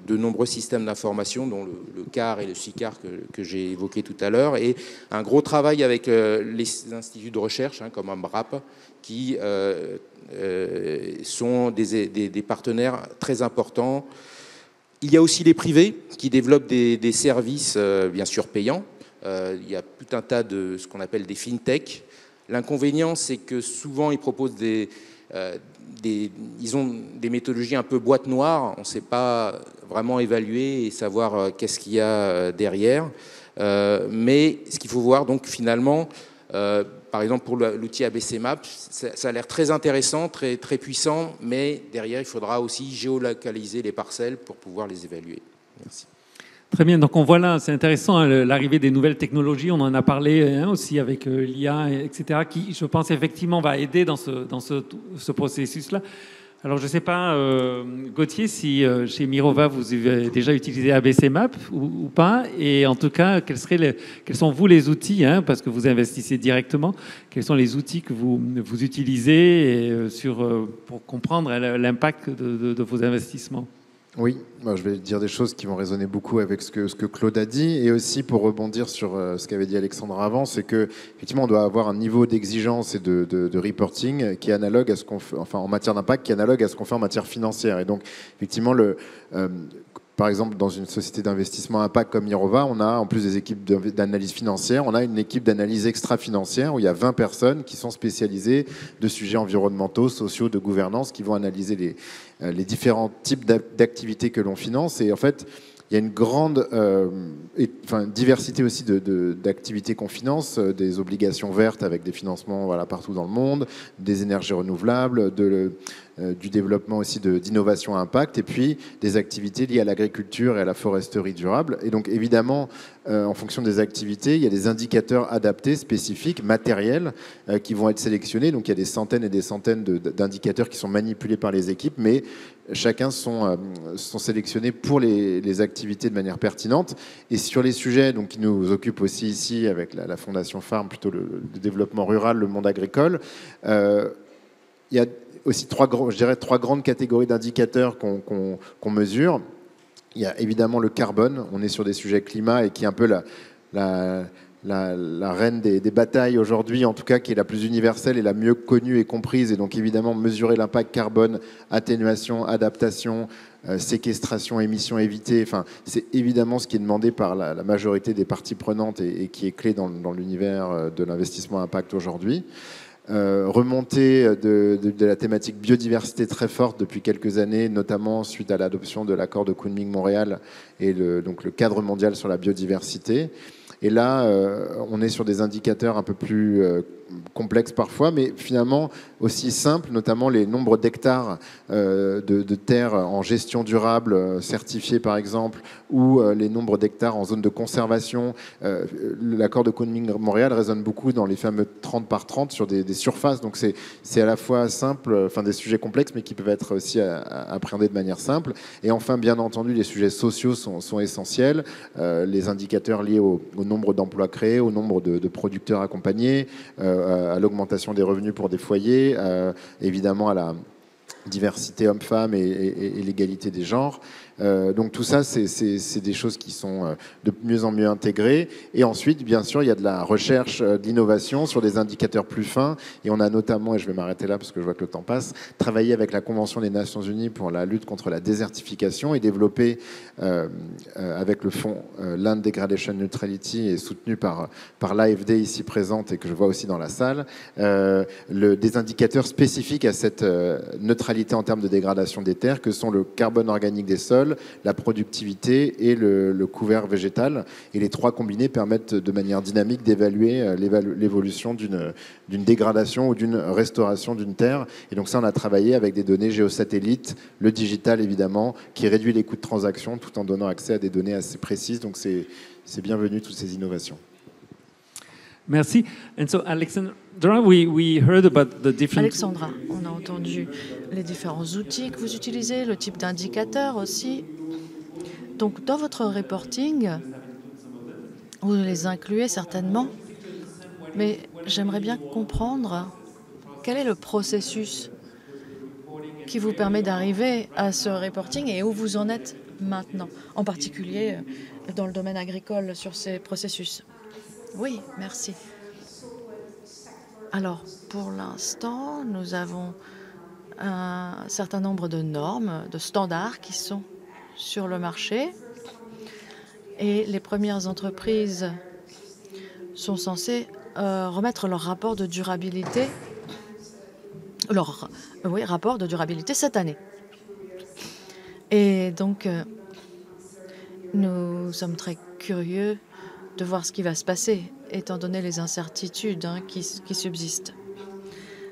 de nombreux systèmes d'information, dont le CAR et le SICAR que j'ai évoqué tout à l'heure, et un gros travail avec les instituts de recherche, comme AMBRAP, qui sont des partenaires très importants. Il y a aussi les privés qui développent des services, bien sûr, payants. Il y a tout un tas de ce qu'on appelle des fintech. L'inconvénient, c'est que souvent, ils proposent ils ont des méthodologies un peu boîte noire. On ne sait pas vraiment évaluer et savoir qu'est-ce qu'il y a derrière. Mais ce qu'il faut voir, donc, finalement, par exemple, pour l'outil ABC Map, ça a l'air très intéressant, très, très puissant, mais derrière, il faudra aussi géolocaliser les parcelles pour pouvoir les évaluer. Merci. Très bien, donc on voit là, c'est intéressant, l'arrivée des nouvelles technologies, on en a parlé aussi avec l'IA, etc., qui, je pense, effectivement, va aider dans ce processus-là. Alors, je ne sais pas, Gauthier, si chez Mirova, vous avez déjà utilisé ABC Map ou pas, et en tout cas, quels sont, vous, les outils, parce que vous investissez directement, quels sont les outils que vous utilisez pour comprendre l'impact de vos investissements ? Oui, moi je vais dire des choses qui vont résonner beaucoup avec ce que Claude a dit, et aussi pour rebondir sur ce qu'avait dit Alexandre avant, c'est que effectivement on doit avoir un niveau d'exigence et de reporting qui est analogue à ce qu'on fait, en matière d'impact, qui est analogue à ce qu'on fait en matière financière. Et donc effectivement par exemple, dans une société d'investissement impact comme Mirova, on a, en plus des équipes d'analyse financière, on a une équipe d'analyse extra-financière où il y a 20 personnes qui sont spécialisées de sujets environnementaux, sociaux, de gouvernance, qui vont analyser les différents types d'activités que l'on finance. Et en fait, il y a une grande diversité aussi d'activités qu'on finance, des obligations vertes avec des financements partout dans le monde, des énergies renouvelables, du développement aussi d'innovation à impact, et puis des activités liées à l'agriculture et à la foresterie durable. Et donc évidemment, en fonction des activités, il y a des indicateurs adaptés, spécifiques, matériels, qui vont être sélectionnés. Donc il y a des centaines et des centaines d'indicateurs qui sont manipulés par les équipes, mais chacun sont sélectionnés pour les activités de manière pertinente. Et sur les sujets qui nous occupent aussi ici avec la Fondation Farm, plutôt le développement rural, le monde agricole, il y a aussi trois grandes catégories d'indicateurs qu'on mesure. Il y a évidemment le carbone. On est sur des sujets climat et qui est un peu la reine des batailles aujourd'hui, en tout cas qui est la plus universelle et la mieux connue et comprise. Et donc évidemment mesurer l'impact carbone, atténuation, adaptation, séquestration, émissions évitées. Enfin, c'est évidemment ce qui est demandé par la majorité des parties prenantes et qui est clé dans l'univers de l'investissement impact aujourd'hui. remontée de la thématique biodiversité très forte depuis quelques années, notamment suite à l'adoption de l'accord de Kunming-Montréal et donc le cadre mondial sur la biodiversité. Et là, on est sur des indicateurs un peu plus complexes parfois, mais finalement aussi simples, notamment les nombres d'hectares de terres en gestion durable certifiées par exemple, ou les nombres d'hectares en zone de conservation. L'accord de Kunming-Montréal résonne beaucoup dans les fameux 30 par 30 sur des surfaces, donc c'est à la fois simple, enfin des sujets complexes, mais qui peuvent être aussi appréhendés de manière simple. Et enfin, bien entendu, les sujets sociaux sont essentiels, les indicateurs liés au nombre d'emplois créés, au nombre de producteurs accompagnés, à l'augmentation des revenus pour des foyers, évidemment à la diversité homme-femme et l'égalité des genres. Donc tout ça, c'est des choses qui sont de mieux en mieux intégrées. Et ensuite, bien sûr, il y a de la recherche, de l'innovation sur des indicateurs plus fins. Et on a notamment, et je vais m'arrêter là parce que je vois que le temps passe, travaillé avec la Convention des Nations Unies pour la lutte contre la désertification et développé avec le fonds Land Degradation Neutrality et soutenu par l'AFD ici présente et que je vois aussi dans la salle, des indicateurs spécifiques à cette neutralité en termes de dégradation des terres que sont le carbone organique des sols, la productivité et le couvert végétal. Et les trois combinés permettent de manière dynamique d'évaluer l'évolution d'une dégradation ou d'une restauration d'une terre. Et donc ça, on a travaillé avec des données géosatellites, le digital évidemment, qui réduit les coûts de transaction tout en donnant accès à des données assez précises. Donc c'est bienvenu toutes ces innovations. Merci. And so, Alexandra, we heard about the different... Alexandra, on a entendu les différents outils que vous utilisez, le type d'indicateur aussi. Donc, dans votre reporting, vous les incluez certainement, mais j'aimerais bien comprendre quel est le processus qui vous permet d'arriver à ce reporting et où vous en êtes maintenant, en particulier dans le domaine agricole sur ces processus. Oui, merci. Alors, pour l'instant, nous avons un certain nombre de normes, de standards qui sont sur le marché. Et les premières entreprises sont censées remettre leur rapport de durabilité, rapport de durabilité cette année. Et donc, nous sommes très curieux de voir ce qui va se passer, étant donné les incertitudes qui subsistent.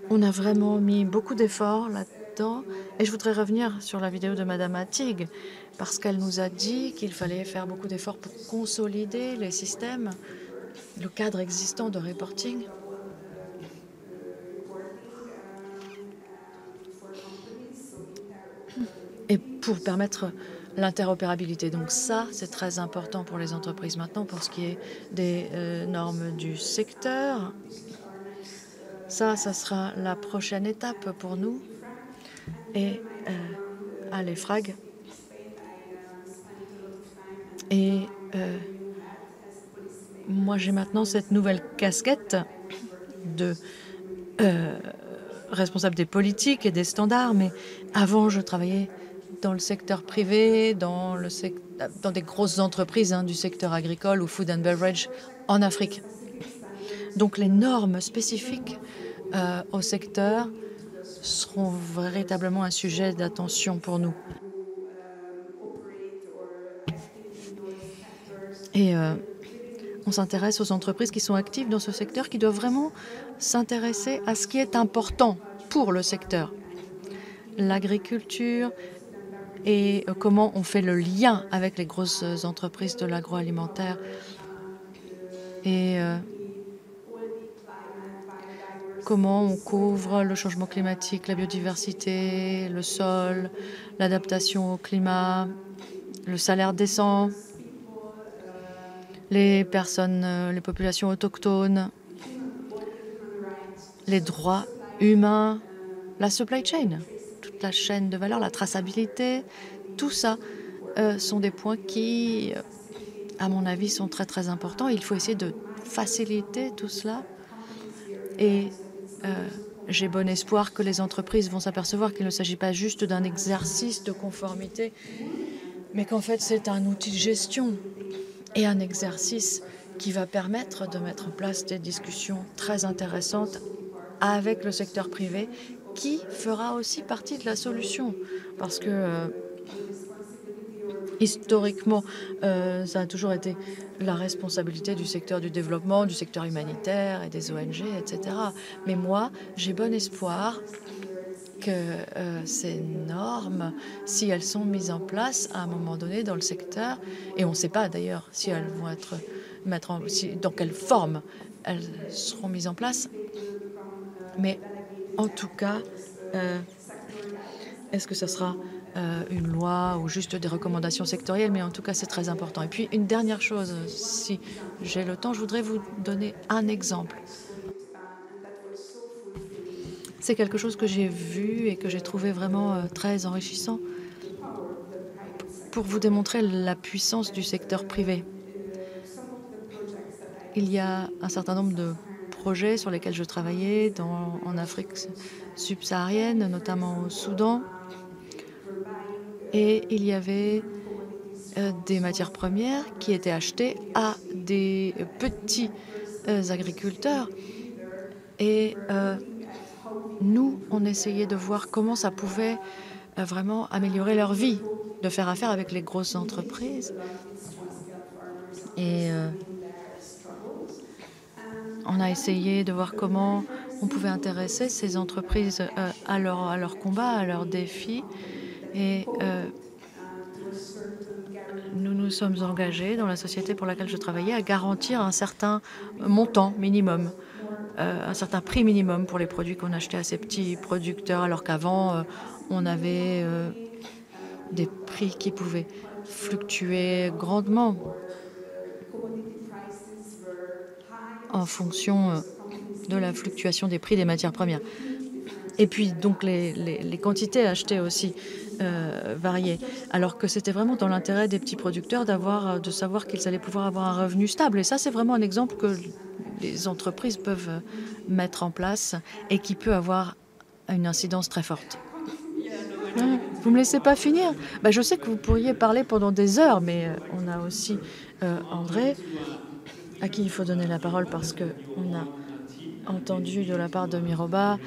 On a vraiment mis beaucoup d'efforts là-dedans. Et je voudrais revenir sur la vidéo de Madame Attig, parce qu'elle nous a dit qu'il fallait faire beaucoup d'efforts pour consolider les systèmes, le cadre existant de reporting. Et pour permettre l'interopérabilité. Donc ça, c'est très important pour les entreprises. Maintenant, pour ce qui est des normes du secteur, ça sera la prochaine étape pour nous. Et à l'EFRAG. Et moi, j'ai maintenant cette nouvelle casquette de responsable des politiques et des standards, mais avant, je travaillais dans le secteur privé, dans des grosses entreprises du secteur agricole ou food and beverage en Afrique. Donc les normes spécifiques au secteur seront véritablement un sujet d'attention pour nous. Et on s'intéresse aux entreprises qui sont actives dans ce secteur, qui doivent vraiment s'intéresser à ce qui est important pour le secteur. L'agriculture, et comment on fait le lien avec les grosses entreprises de l'agroalimentaire. Et comment on couvre le changement climatique, la biodiversité, le sol, l'adaptation au climat, le salaire décent, les personnes, les populations autochtones, les droits humains, la supply chain, toute la chaîne de valeur, la traçabilité, tout ça sont des points qui, à mon avis, sont très très importants. Il faut essayer de faciliter tout cela. Et j'ai bon espoir que les entreprises vont s'apercevoir qu'il ne s'agit pas juste d'un exercice de conformité, mais qu'en fait c'est un outil de gestion et un exercice qui va permettre de mettre en place des discussions très intéressantes avec le secteur privé qui fera aussi partie de la solution. Parce que historiquement, ça a toujours été la responsabilité du secteur du développement, du secteur humanitaire et des ONG, etc. Mais moi, j'ai bon espoir que ces normes, si elles sont mises en place à un moment donné dans le secteur, et on ne sait pas d'ailleurs si elles vont être dans quelle forme elles seront mises en place, mais en tout cas, est-ce que ce sera une loi ou juste des recommandations sectorielles? Mais en tout cas, c'est très important. Et puis, une dernière chose, si j'ai le temps, je voudrais vous donner un exemple. C'est quelque chose que j'ai vu et que j'ai trouvé vraiment très enrichissant pour vous démontrer la puissance du secteur privé. Il y a un certain nombre de projets sur lesquels je travaillais en Afrique subsaharienne, notamment au Soudan. Et il y avait des matières premières qui étaient achetées à des petits agriculteurs. Et nous, on essayait de voir comment ça pouvait vraiment améliorer leur vie, de faire affaire avec les grosses entreprises. Et on a essayé de voir comment on pouvait intéresser ces entreprises à leur combat, à leurs défis. Et nous nous sommes engagés dans la société pour laquelle je travaillais à garantir un certain montant minimum, un certain prix minimum pour les produits qu'on achetait à ces petits producteurs, alors qu'avant, on avait des prix qui pouvaient fluctuer grandement en fonction de la fluctuation des prix des matières premières. Et puis, donc, les quantités achetées aussi variaient, alors que c'était vraiment dans l'intérêt des petits producteurs de savoir qu'ils allaient pouvoir avoir un revenu stable. Et ça, c'est vraiment un exemple que les entreprises peuvent mettre en place et qui peut avoir une incidence très forte. Vous me laissez pas finir? Je sais que vous pourriez parler pendant des heures, mais on a aussi André, à qui il faut donner la parole parce qu'on a entendu de la part de Miroba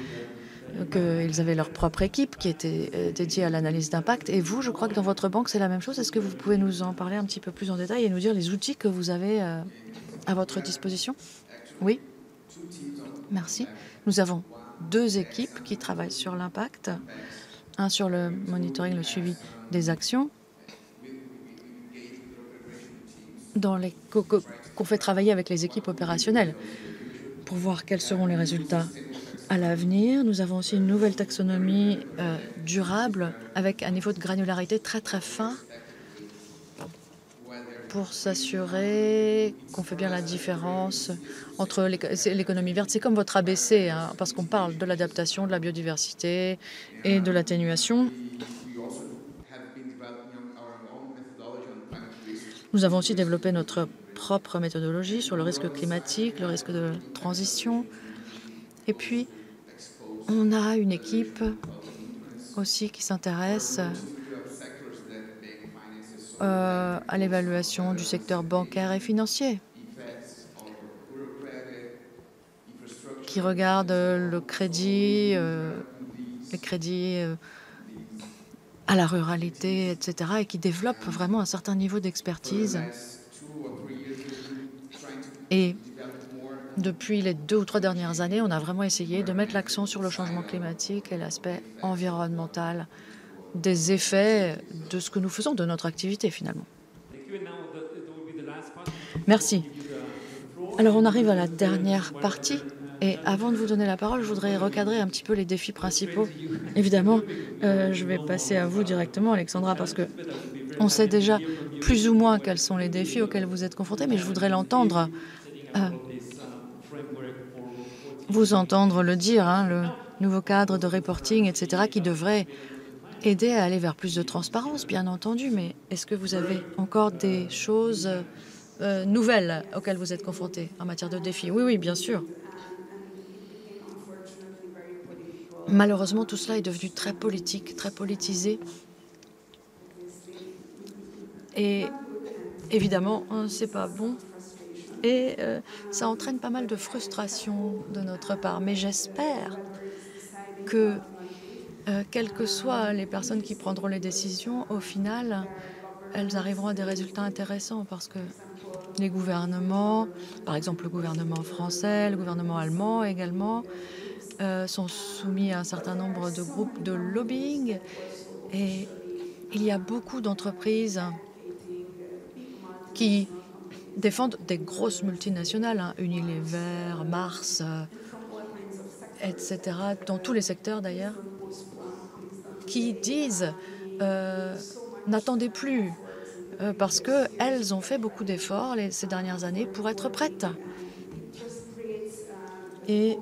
qu'ils avaient leur propre équipe qui était dédiée à l'analyse d'impact. Et vous, je crois que dans votre banque, c'est la même chose. Est-ce que vous pouvez nous en parler un petit peu plus en détail et nous dire les outils que vous avez à votre disposition? Oui. Merci. Nous avons 2 équipes qui travaillent sur l'impact. Un sur le monitoring, le suivi des actions, qu'on fait travailler avec les équipes opérationnelles pour voir quels seront les résultats à l'avenir. Nous avons aussi une nouvelle taxonomie durable avec un niveau de granularité très très fin pour s'assurer qu'on fait bien la différence entre l'économie verte. C'est comme votre ABC, hein, parce qu'on parle de l'adaptation, de la biodiversité et de l'atténuation. Nous avons aussi développé notre propre méthodologie sur le risque climatique, le risque de transition. Et puis, on a une équipe aussi qui s'intéresse à l'évaluation du secteur bancaire et financier, qui regarde le crédit, les crédits à la ruralité, etc., et qui développe vraiment un certain niveau d'expertise. Et depuis les 2 ou 3 dernières années, on a vraiment essayé de mettre l'accent sur le changement climatique et l'aspect environnemental des effets de ce que nous faisons, de notre activité finalement. Merci. Alors on arrive à la dernière partie. Et avant de vous donner la parole, je voudrais recadrer un petit peu les défis principaux. Évidemment, je vais passer à vous directement, Alexandra, parce que on sait déjà plus ou moins quels sont les défis auxquels vous êtes confrontés, mais je voudrais l'entendre, vous entendre le dire, hein, le nouveau cadre de reporting, etc., qui devrait aider à aller vers plus de transparence, bien entendu. Mais est-ce que vous avez encore des choses nouvelles auxquelles vous êtes confrontés en matière de défis? Oui, oui, bien sûr. Malheureusement, tout cela est devenu très politique, très politisé. Et évidemment, c'est pas bon Et ça entraîne pas mal de frustration de notre part. Mais j'espère que, quelles que soient les personnes qui prendront les décisions, au final, elles arriveront à des résultats intéressants parce que les gouvernements, par exemple le gouvernement français, le gouvernement allemand également, sont soumis à un certain nombre de groupes de lobbying. Et il y a beaucoup d'entreprises qui défendent des grosses multinationales, Unilever, Mars, etc., dans tous les secteurs d'ailleurs, qui disent n'attendez plus, parce qu'elles ont fait beaucoup d'efforts ces dernières années pour être prêtes. Et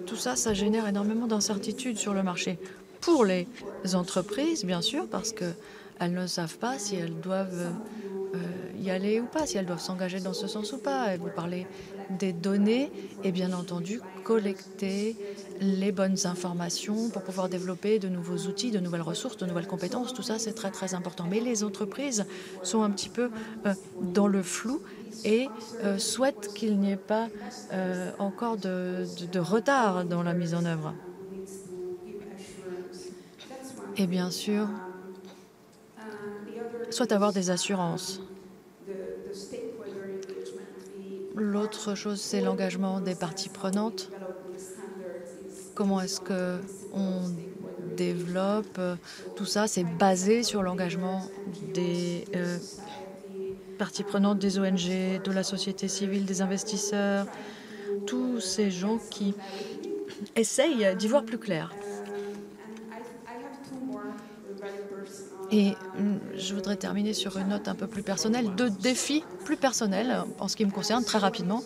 tout ça, ça génère énormément d'incertitudes sur le marché. Pour les entreprises, bien sûr, parce qu'elles ne savent pas si elles doivent y aller ou pas, si elles doivent s'engager dans ce sens ou pas. Et vous parlez des données et bien entendu collecter les bonnes informations pour pouvoir développer de nouveaux outils, de nouvelles ressources, de nouvelles compétences. Tout ça, c'est très très important. Mais les entreprises sont un petit peu dans le flou et souhaitent qu'il n'y ait pas encore de retard dans la mise en œuvre. Et bien sûr, soit avoir des assurances. L'autre chose, c'est l'engagement des parties prenantes. Comment est-ce qu'on développe tout ça? C'est basé sur l'engagement des parties prenantes, des ONG, de la société civile, des investisseurs, tous ces gens qui essayent d'y voir plus clair. Et je voudrais terminer sur une note un peu plus personnelle, 2 défis plus personnels en ce qui me concerne, très rapidement.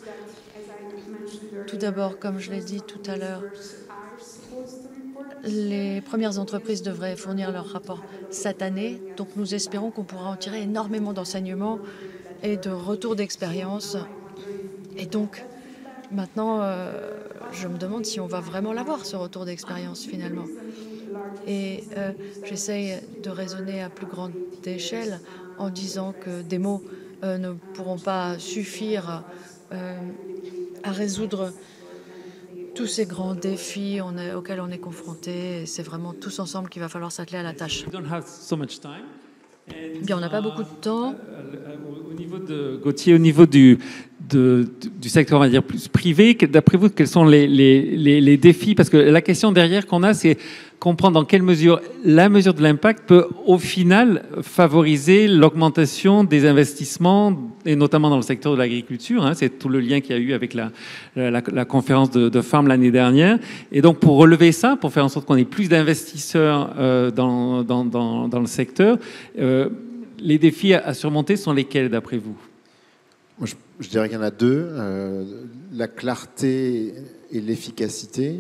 Tout d'abord, comme je l'ai dit tout à l'heure, les premières entreprises devraient fournir leur rapport cette année. Donc nous espérons qu'on pourra en tirer énormément d'enseignements et de retours d'expérience. Et donc, maintenant, je me demande si on va vraiment l'avoir, ce retour d'expérience, finalement. Et j'essaye de raisonner à plus grande échelle en disant que des mots ne pourront pas suffire à résoudre tous ces grands défis auxquels on est confronté. C'est vraiment tous ensemble qu'il va falloir s'atteler à la tâche. Bien, on n'a pas beaucoup de temps. Au niveau de Gauthier, au niveau du secteur, on va dire, plus privé, d'après vous, quels sont les défis? Parce que la question derrière qu'on a, c'est comprendre dans quelle mesure la mesure de l'impact peut, au final, favoriser l'augmentation des investissements, et notamment dans le secteur de l'agriculture. C'est tout le lien qu'il y a eu avec la conférence de Farm l'année dernière. Et donc, pour relever ça, pour faire en sorte qu'on ait plus d'investisseurs dans le secteur, les défis à surmonter sont lesquels, d'après vous? Moi, je dirais qu'il y en a 2. La clarté et l'efficacité.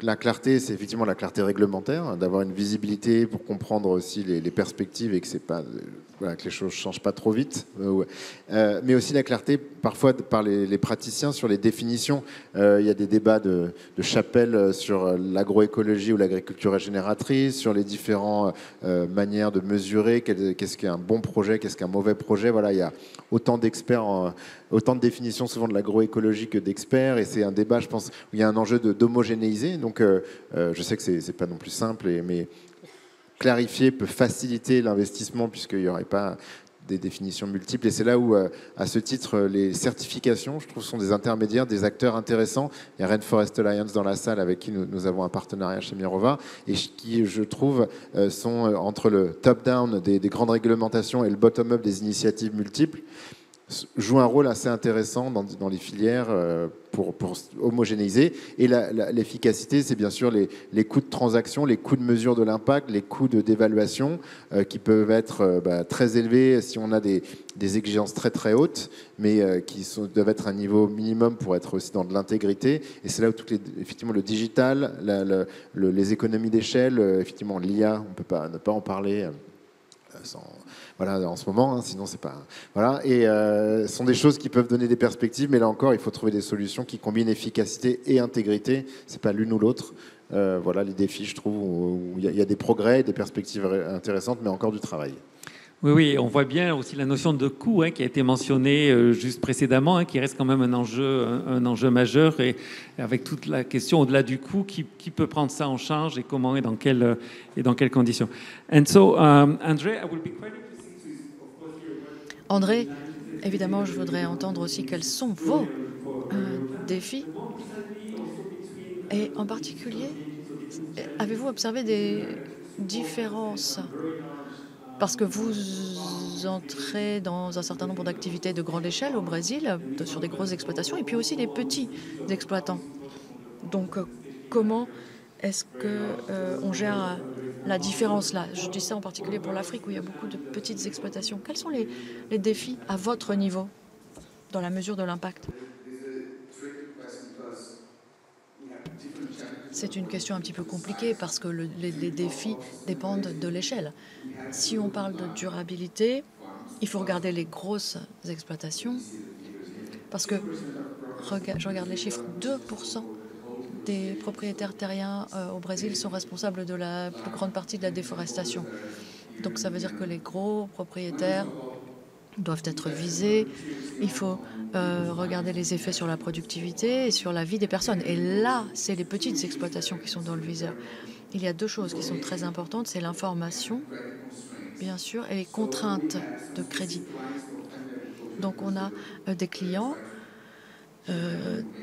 La clarté, c'est effectivement la clarté réglementaire, d'avoir une visibilité pour comprendre aussi les perspectives et que c'est pas, voilà, que les choses ne changent pas trop vite. Mais aussi la clarté, parfois, par les praticiens sur les définitions. Il y a des débats de chapelle sur l'agroécologie ou l'agriculture régénératrice, sur les différentes manières de mesurer qu'est-ce qu'est un bon projet, qu'est-ce qu'un mauvais projet. Voilà, il y a autant d'experts, autant de définitions souvent de l'agroécologie que d'experts, et c'est un débat, je pense, où il y a un enjeu d'homogénéiser. Donc, je sais que c'est pas non plus simple, mais clarifier peut faciliter l'investissement puisqu'il n'y aurait pas des définitions multiples. Et c'est là où, à ce titre, les certifications, je trouve, sont des intermédiaires, des acteurs intéressants. Il y a Rainforest Alliance dans la salle avec qui nous avons un partenariat chez Mirova et qui, je trouve, sont entre le top-down des grandes réglementations et le bottom-up des initiatives multiples, joue un rôle assez intéressant dans les filières pour homogénéiser. Et l'efficacité, c'est bien sûr les coûts de transaction, les coûts de mesure de l'impact, les coûts d'évaluation qui peuvent être très élevés si on a des exigences très très hautes, mais qui doivent être à un niveau minimum pour être aussi dans de l'intégrité. Et c'est là où effectivement le digital, les économies d'échelle, effectivement l'IA, on ne peut pas ne pas en parler voilà, en ce moment, sinon c'est pas... Voilà, et ce sont des choses qui peuvent donner des perspectives, mais là encore, il faut trouver des solutions qui combinent efficacité et intégrité. C'est pas l'une ou l'autre. Voilà les défis, je trouve, où il y a des progrès, des perspectives intéressantes, mais encore du travail. Oui, oui, on voit bien aussi la notion de coût qui a été mentionnée juste précédemment, qui reste quand même un enjeu majeur, et avec toute la question au-delà du coût, qui peut prendre ça en charge et comment et dans quelles conditions. And so, André, I will be quite interested to... André, évidemment, je voudrais entendre aussi quels sont vos défis. Et en particulier, avez-vous observé des différences? Parce que vous entrez dans un certain nombre d'activités de grande échelle au Brésil, sur des grosses exploitations, et puis aussi des petits exploitants. Donc, comment est-ce qu'on gère la différence là? Je dis ça en particulier pour l'Afrique, où il y a beaucoup de petites exploitations. Quels sont les défis à votre niveau, dans la mesure de l'impact? C'est une question un petit peu compliquée parce que les défis dépendent de l'échelle. Si on parle de durabilité, il faut regarder les grosses exploitations parce que, je regarde les chiffres, 2% des propriétaires terriens au Brésil sont responsables de la plus grande partie de la déforestation. Donc ça veut dire que les gros propriétaires doivent être visés. Il faut regarder les effets sur la productivité et sur la vie des personnes. Et là, c'est les petites exploitations qui sont dans le viseur. Il y a deux choses qui sont très importantes, c'est l'information, bien sûr, et les contraintes de crédit. Donc on a des clients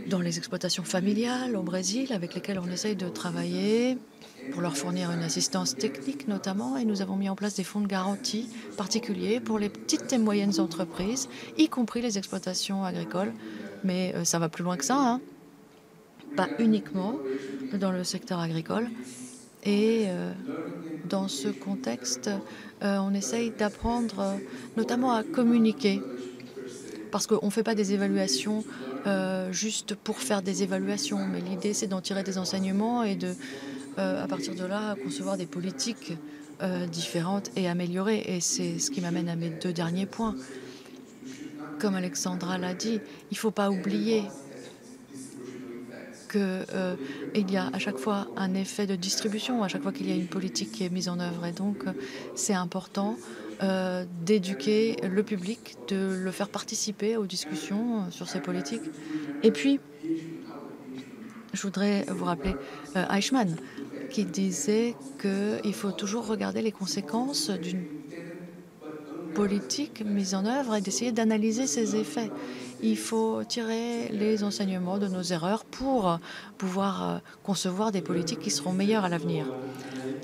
dans les exploitations familiales au Brésil avec lesquels on essaye de travailler pour leur fournir une assistance technique notamment, et nous avons mis en place des fonds de garantie particuliers pour les petites et moyennes entreprises, y compris les exploitations agricoles. Mais ça va plus loin que ça, hein. Pas uniquement dans le secteur agricole. Et dans ce contexte, on essaye d'apprendre notamment à communiquer, parce qu'on ne fait pas des évaluations juste pour faire des évaluations, mais l'idée c'est d'en tirer des enseignements et de à partir de là, concevoir des politiques différentes et améliorées. Et c'est ce qui m'amène à mes deux derniers points. Comme Alexandra l'a dit, il ne faut pas oublier qu'il y a à chaque fois un effet de distribution, à chaque fois qu'il y a une politique qui est mise en œuvre. Et donc, c'est important d'éduquer le public, de le faire participer aux discussions sur ces politiques. Et puis, je voudrais vous rappeler Eichmann, qui disait qu'il faut toujours regarder les conséquences d'une politique mise en œuvre et d'essayer d'analyser ses effets. Il faut tirer les enseignements de nos erreurs pour pouvoir concevoir des politiques qui seront meilleures à l'avenir.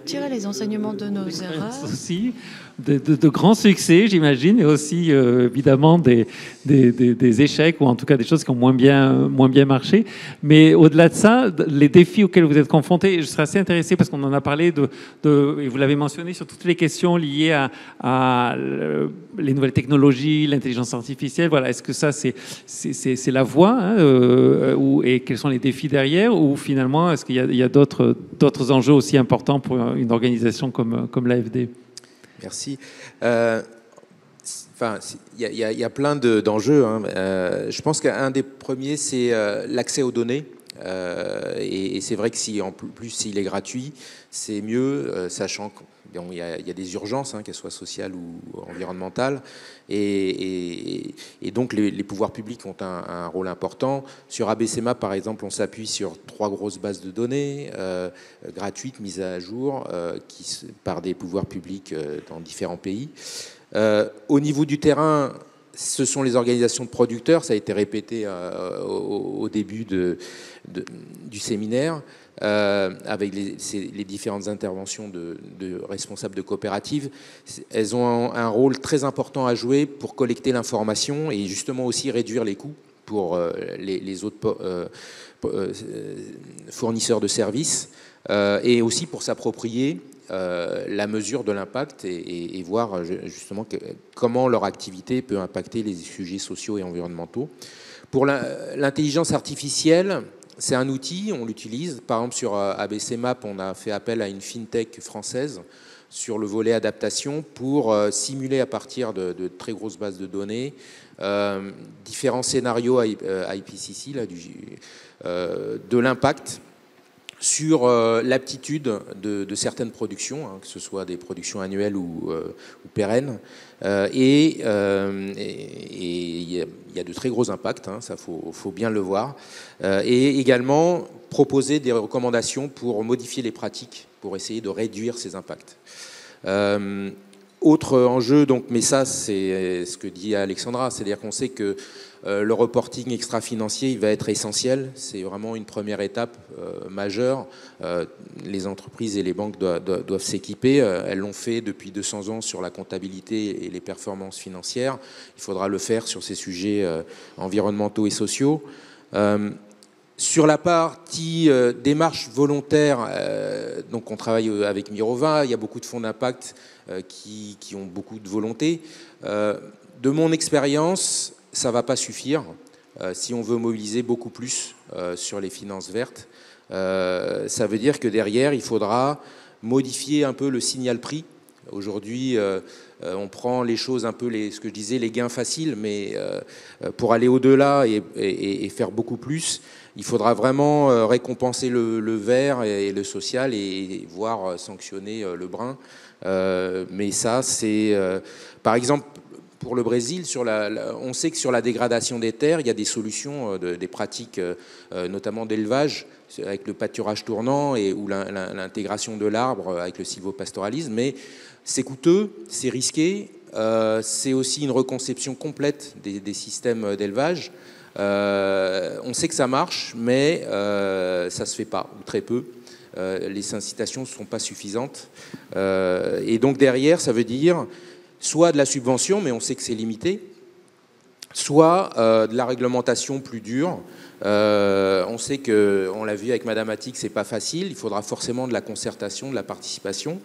Tirer les enseignements de nos erreurs. Aussi, de grands succès, j'imagine, et aussi évidemment des échecs, ou en tout cas des choses qui ont moins bien marché. Mais au-delà de ça, les défis auxquels vous êtes confrontés, je serais assez intéressé parce qu'on en a parlé et vous l'avez mentionné, sur toutes les questions liées à les nouvelles technologies, l'intelligence artificielle. Voilà, est-ce que ça c'est la voie, et quels sont les défis derrière, ou finalement est-ce qu'il y a d'autres enjeux aussi importants pour une organisation comme l'AFD? Merci. Enfin, il y a plein d'enjeux. Je pense qu'un des premiers, c'est l'accès aux données. Et c'est vrai que si en plus s'il est gratuit, c'est mieux, sachant qu'il y a des urgences, qu'elles soient sociales ou environnementales. Et donc les pouvoirs publics ont un rôle important. Sur ABCMap, par exemple, on s'appuie sur 3 grosses bases de données gratuites, mises à jour, par des pouvoirs publics dans différents pays. Au niveau du terrain, ce sont les organisations de producteurs, ça a été répété au début du séminaire, avec les différentes interventions de responsables de coopératives. Elles ont un rôle très important à jouer pour collecter l'information et justement aussi réduire les coûts pour les autres fournisseurs de services, et aussi pour s'approprier la mesure de l'impact et voir justement comment leur activité peut impacter les sujets sociaux et environnementaux. Pour l'intelligence artificielle, c'est un outil, on l'utilise. Par exemple, sur ABCMap, on a fait appel à une fintech française sur le volet adaptation pour simuler à partir de très grosses bases de données différents scénarios IPCC, là, de l'impact sur l'aptitude de certaines productions, hein, que ce soit des productions annuelles ou pérennes. Et il y a de très gros impacts, hein, ça faut bien le voir. Et également proposer des recommandations pour modifier les pratiques, pour essayer de réduire ces impacts. Autre enjeu, donc, mais ça c'est ce que dit Alexandra, c'est-à-dire qu'on sait que le reporting extra-financier, il va être essentiel. C'est vraiment une première étape majeure. Les entreprises et les banques doivent s'équiper. Elles l'ont fait depuis 200 ans sur la comptabilité et les performances financières. Il faudra le faire sur ces sujets environnementaux et sociaux. Sur la partie démarche volontaire, donc on travaille avec Mirova. Il y a beaucoup de fonds d'impact qui ont beaucoup de volonté. De mon expérience, ça ne va pas suffire si on veut mobiliser beaucoup plus sur les finances vertes. Ça veut dire que derrière, il faudra modifier un peu le signal prix. Aujourd'hui, on prend les choses un peu, ce que je disais, les gains faciles, mais pour aller au-delà et faire beaucoup plus, il faudra vraiment récompenser le vert et le social et voire sanctionner le brun. Mais ça, c'est... par exemple, pour le Brésil, on sait que sur la dégradation des terres, il y a des solutions, des pratiques, notamment d'élevage, avec le pâturage tournant ou l'intégration de l'arbre avec le sylvopastoralisme. Mais c'est coûteux, c'est risqué, c'est aussi une reconception complète des systèmes d'élevage. On sait que ça marche, mais ça ne se fait pas, ou très peu. Les incitations ne sont pas suffisantes. Et donc derrière, ça veut dire soit de la subvention, mais on sait que c'est limité, soit de la réglementation plus dure. On sait que, on l'a vu avec Madame Attic, c'est pas facile. Il faudra forcément de la concertation, de la participation.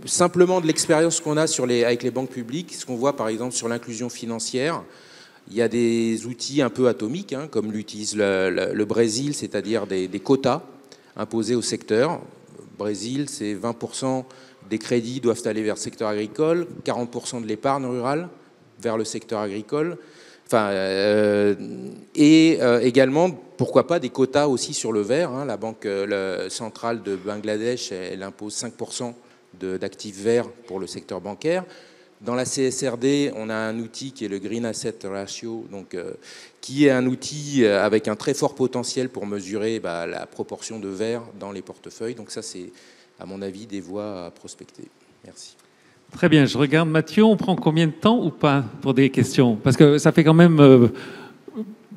Simplement de l'expérience qu'on a avec les banques publiques, ce qu'on voit par exemple sur l'inclusion financière, il y a des outils un peu atomiques, hein, comme l'utilise le Brésil, c'est-à-dire des quotas imposés au secteur. Brésil, c'est 20% des crédits doivent aller vers le secteur agricole, 40% de l'épargne rurale vers le secteur agricole. Enfin, également, pourquoi pas des quotas aussi sur le vert, hein. La banque centrale de Bangladesh, elle impose 5% d'actifs verts pour le secteur bancaire. Dans la CSRD, on a un outil qui est le Green Asset Ratio, donc, qui est un outil avec un très fort potentiel pour mesurer la proportion de vert dans les portefeuilles. Donc ça, c'est, à mon avis, des voies à prospecter. Merci. Très bien, je regarde Mathieu, on prend combien de temps ou pas pour des questions? Parce que ça fait quand même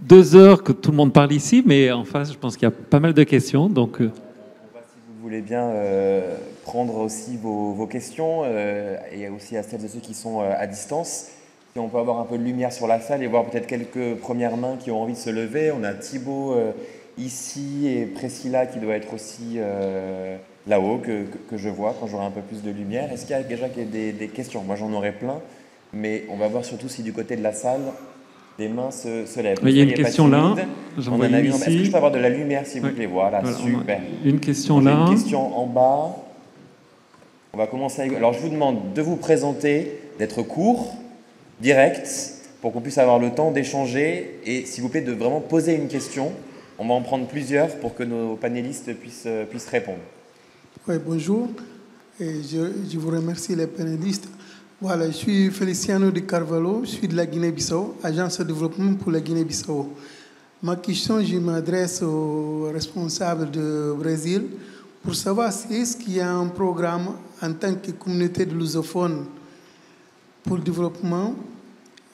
2 heures que tout le monde parle ici, mais en face, je pense qu'il y a pas mal de questions. Donc, on va, si vous voulez bien, prendre aussi vos questions et aussi à celles de ceux qui sont à distance. Si on peut avoir un peu de lumière sur la salle et voir peut-être quelques premières mains qui ont envie de se lever. On a Thibaut ici et Priscilla qui doit être aussi là-haut, que je vois quand j'aurai un peu plus de lumière. Est-ce qu'il y a déjà des questions? Moi, j'en aurais plein, mais on va voir surtout si du côté de la salle, des mains se lèvent. Il y a une question là. On en a une. Est-ce que je peux avoir de la lumière, s'il vous plaît? Voilà, super. Une question là. Une question en bas. On va commencer avec... Alors, je vous demande de vous présenter, d'être court, direct, pour qu'on puisse avoir le temps d'échanger et, s'il vous plaît, de vraiment poser une question. On va en prendre plusieurs pour que nos panélistes puissent répondre. Oui, bonjour. Et je vous remercie les panélistes. Voilà, je suis Feliciano de Carvalho, je suis de la Guinée-Bissau, agence de développement pour la Guinée-Bissau. Ma question, je m'adresse aux responsables du Brésil pour savoir si est-ce qu'il y a un programme en tant que communauté de lusophones pour le développement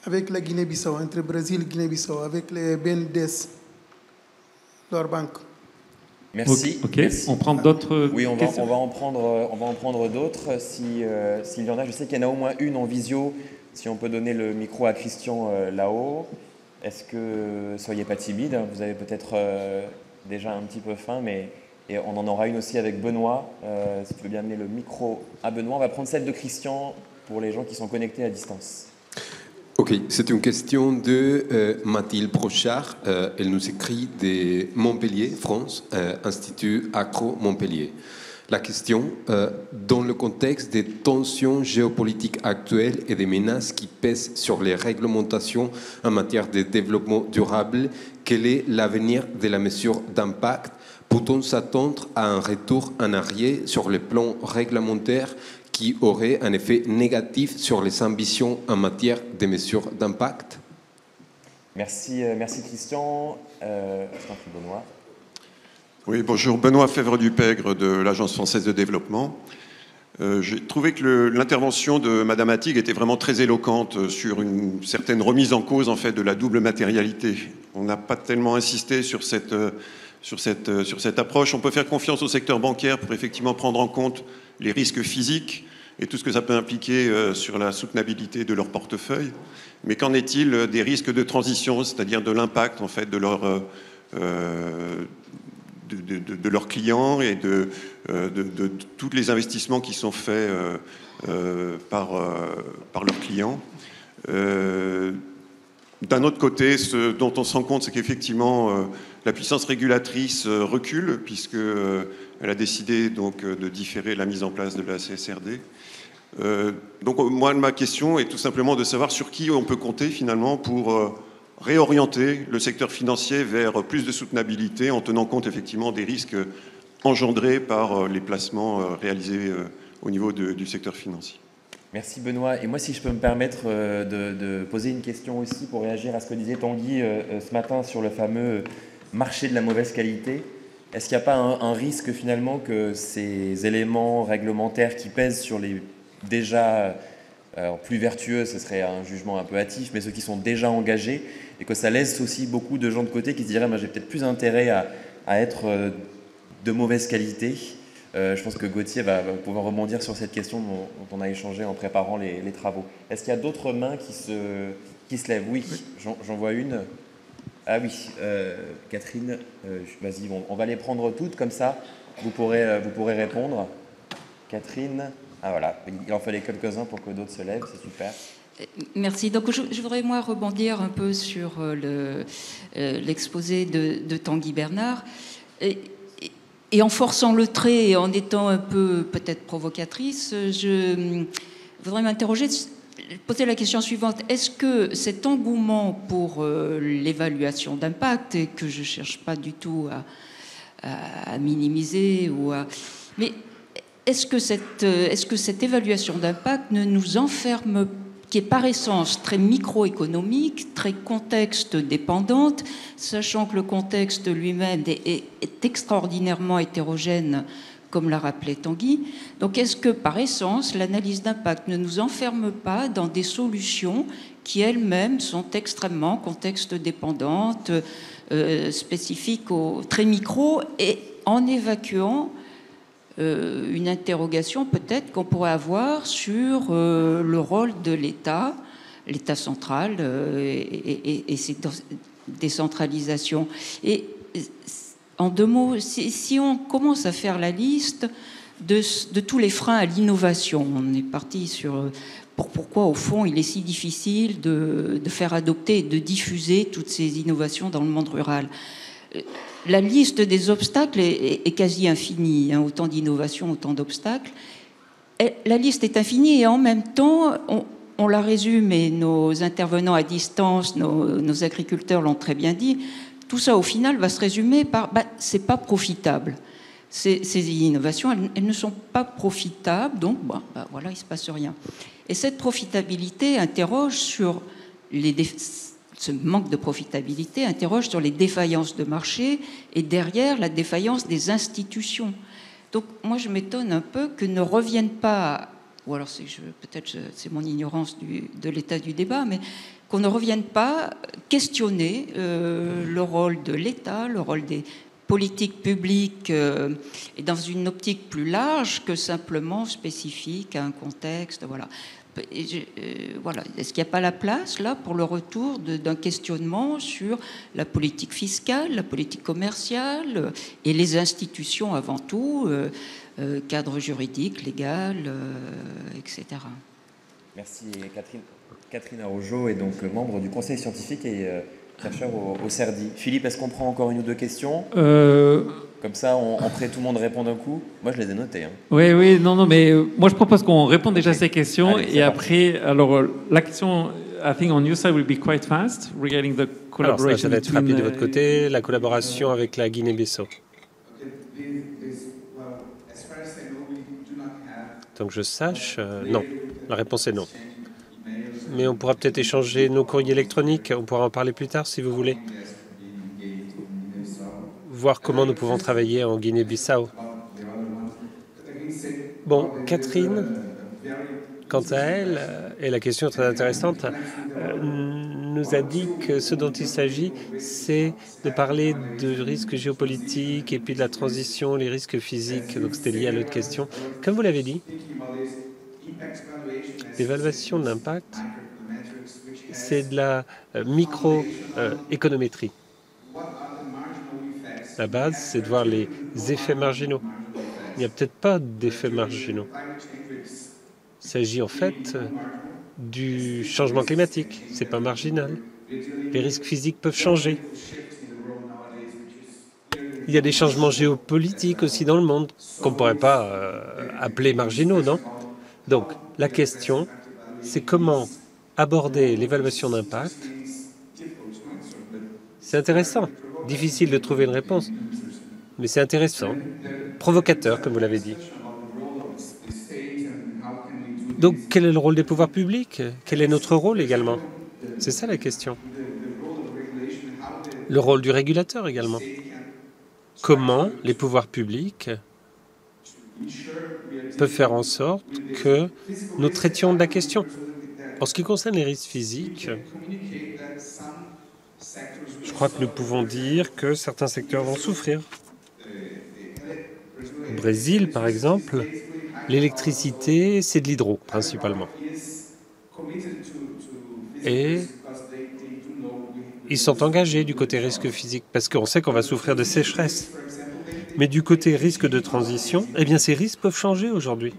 avec la Guinée-Bissau, entre Brésil et Guinée-Bissau, avec les BNDES, leur banque. Merci. Ok. Merci. On prend d'autres. Oui, on questions. va en prendre d'autres s'il y en a. Je sais qu'il y en a au moins une en visio. Si on peut donner le micro à Christian là-haut. Est-ce que soyez pas timide? Vous avez peut-être déjà un petit peu faim, mais et on en aura une aussi avec Benoît. Si tu veux bien amener le micro à Benoît, on va prendre celle de Christian pour les gens qui sont connectés à distance. Ok, c'est une question de Mathilde Brochard. Elle nous écrit de Montpellier, France, Institut Accro Montpellier. La question, dans le contexte des tensions géopolitiques actuelles et des menaces qui pèsent sur les réglementations en matière de développement durable, quel est l'avenir de la mesure d'impact peut-on s'attendre à un retour en arrière sur le plan réglementaire qui aurait un effet négatif sur les ambitions en matière de mesures d'impact? Merci, merci Christian. Je t'en prie, Benoît. Oui, bonjour, Benoît Fèvre-Dupègre de l'Agence française de développement. J'ai trouvé que l'intervention de Madame Attig était vraiment très éloquente sur une certaine remise en cause en fait, de la double matérialité. On n'a pas tellement insisté sur cette approche. On peut faire confiance au secteur bancaire pour effectivement prendre en compte les risques physiques et tout ce que ça peut impliquer sur la soutenabilité de leur portefeuille. Mais qu'en est-il des risques de transition, c'est-à-dire de l'impact en fait, de leurs clients et de tous les investissements qui sont faits par leurs clients. D'un autre côté, ce dont on se rend compte, c'est qu'effectivement, la puissance régulatrice recule, puisqu'elle a décidé donc, de différer la mise en place de la CSRD. Donc moi, ma question est tout simplement de savoir sur qui on peut compter finalement pour réorienter le secteur financier vers plus de soutenabilité en tenant compte effectivement des risques engendrés par les placements réalisés au niveau du secteur financier. Merci Benoît. Et moi, si je peux me permettre de poser une question aussi pour réagir à ce que disait Tanguy ce matin sur le fameux marché de la mauvaise qualité. Est-ce qu'il n'y a pas un risque finalement que ces éléments réglementaires qui pèsent sur les déjà plus vertueux, ce serait un jugement un peu hâtif, mais ceux qui sont déjà engagés, et que ça laisse aussi beaucoup de gens de côté qui se diraient j'ai peut-être plus intérêt à être de mauvaise qualité. Je pense que Gauthier va pouvoir rebondir sur cette question dont on a échangé en préparant les travaux. Est-ce qu'il y a d'autres mains qui se lèvent? Oui, j'en vois une. Ah oui, Catherine, vas-y, on va les prendre toutes, comme ça vous pourrez répondre. Catherine, ah voilà, il en fallait quelques-uns pour que d'autres se lèvent, c'est super. Merci. Donc je voudrais moi rebondir un peu sur l'exposé de Tanguy Bernard. Et en forçant le trait et en étant un peu peut-être provocatrice, je voudrais m'interroger, poser la question suivante. Est-ce que cet engouement pour l'évaluation d'impact, et que je ne cherche pas du tout à minimiser, mais est-ce que cette évaluation d'impact ne nous enferme pas, qui est par essence très microéconomique, très contexte dépendante, sachant que le contexte lui-même est extraordinairement hétérogène, comme l'a rappelé Tanguy. Donc est-ce que par essence, l'analyse d'impact ne nous enferme pas dans des solutions qui elles-mêmes sont extrêmement contexte dépendantes, spécifiques au très micro, et en évacuant une interrogation peut-être qu'on pourrait avoir sur le rôle de l'État central et ses décentralisations. Et en deux mots, si on commence à faire la liste de tous les freins à l'innovation, on est parti sur pourquoi au fond il est si difficile de faire adopter et de diffuser toutes ces innovations dans le monde rural. La liste des obstacles est quasi infinie, hein, autant d'innovations, autant d'obstacles. La liste est infinie et en même temps, on la résume, et nos intervenants à distance, nos agriculteurs l'ont très bien dit, tout ça au final va se résumer par c'est pas profitable. Ces innovations, elles ne sont pas profitables, donc voilà, il se passe rien. Et cette profitabilité interroge sur ce manque de profitabilité interroge sur les défaillances de marché et derrière la défaillance des institutions. Donc moi je m'étonne un peu que ne reviennent pas, ou alors peut-être c'est mon ignorance de l'état du débat, mais qu'on ne revienne pas questionner le rôle de l'État, le rôle des politiques publiques et dans une optique plus large que simplement spécifique à un contexte, voilà. Voilà. Est-ce qu'il n'y a pas la place là pour le retour d'un questionnement sur la politique fiscale, la politique commerciale et les institutions avant tout, cadre juridique, légal, etc. Merci Catherine Araujo est donc membre du conseil scientifique et chercheur au CERDI. Philippe, est-ce qu'on prend encore une ou deux questions Comme ça, après tout le monde répond d'un coup. Moi, je les ai notées. Hein. Oui, non, mais moi, je propose qu'on réponde déjà à ces questions. Allez, et après, alors, la question, I think on your side will be quite fast regarding the collaboration. Alors ça va être rapide de votre côté, la collaboration avec la Guinée-Bissau. Tant que je sache, non. La réponse est non. Mais on pourra peut-être échanger nos courriers électroniques. On pourra en parler plus tard si vous voulez. Voir comment nous pouvons travailler en Guinée-Bissau. Bon, Catherine, quant à elle, et la question est très intéressante, nous a dit que ce dont il s'agit, c'est de parler de risques géopolitiques et puis de la transition, les risques physiques. Donc c'était lié à l'autre question. Comme vous l'avez dit, l'évaluation d'impact, c'est de la microéconométrie. La base, c'est de voir les effets marginaux. Il n'y a peut-être pas d'effets marginaux. Il s'agit en fait du changement climatique. Ce n'est pas marginal. Les risques physiques peuvent changer. Il y a des changements géopolitiques aussi dans le monde qu'on ne pourrait pas appeler marginaux, non? Donc, la question, c'est comment aborder l'évaluation d'impact. C'est intéressant. Difficile de trouver une réponse, mais c'est intéressant. Provocateur, comme vous l'avez dit. Donc, quel est le rôle des pouvoirs publics? Quel est notre rôle également? C'est ça la question. Le rôle du régulateur également. Comment les pouvoirs publics peuvent faire en sorte que nous traitions de la question? En ce qui concerne les risques physiques, je crois que nous pouvons dire que certains secteurs vont souffrir. Au Brésil, par exemple, l'électricité, c'est de l'hydro, principalement. Et ils sont engagés du côté risque physique, parce qu'on sait qu'on va souffrir de sécheresse. Mais du côté risque de transition, eh bien, ces risques peuvent changer aujourd'hui.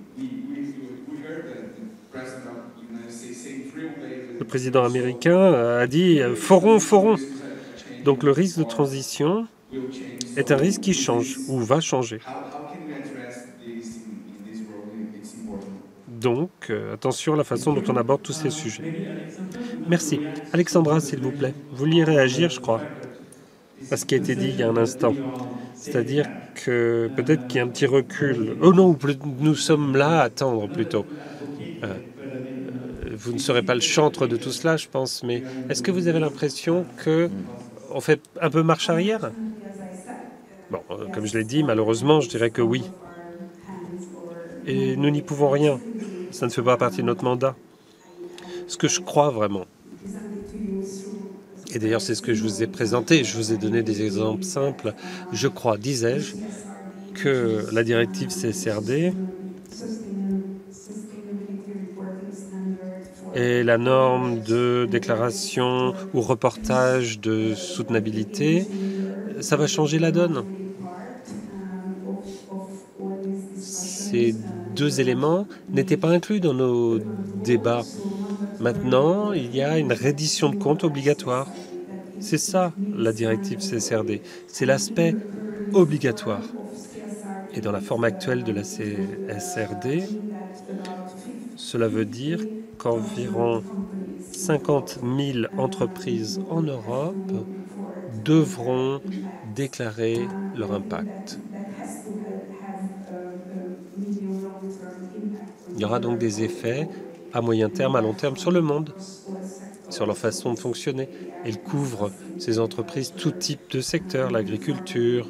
Le président américain a dit « foron, foron ». Donc le risque de transition est un risque qui change, ou va changer. Donc, attention à la façon dont on aborde tous ces sujets. Merci. Alexandra, s'il vous plaît. Vous vouliez réagir, je crois, à ce qui a été dit il y a un instant. C'est-à-dire que peut-être qu'il y a un petit recul. Oh non, nous sommes là à attendre plutôt. Vous ne serez pas le chantre de tout cela, je pense, mais est-ce que vous avez l'impression qu'on fait un peu marche arrière? Bon, comme je l'ai dit, malheureusement, je dirais que oui. Et nous n'y pouvons rien. Ça ne fait pas partie de notre mandat. Ce que je crois vraiment, et d'ailleurs c'est ce que je vous ai présenté, je vous ai donné des exemples simples, je crois, disais-je, que la directive CSRD et la norme de déclaration ou reportage de soutenabilité, ça va changer la donne. Ces deux éléments n'étaient pas inclus dans nos débats. Maintenant, il y a une reddition de comptes obligatoire. C'est ça, la directive CSRD. C'est l'aspect obligatoire. Et dans la forme actuelle de la CSRD, cela veut dire qu'environ 50 000 entreprises en Europe devront déclarer leur impact. Il y aura donc des effets à moyen terme, à long terme sur le monde, sur leur façon de fonctionner. Elle couvre ces entreprises tout type de secteur, l'agriculture.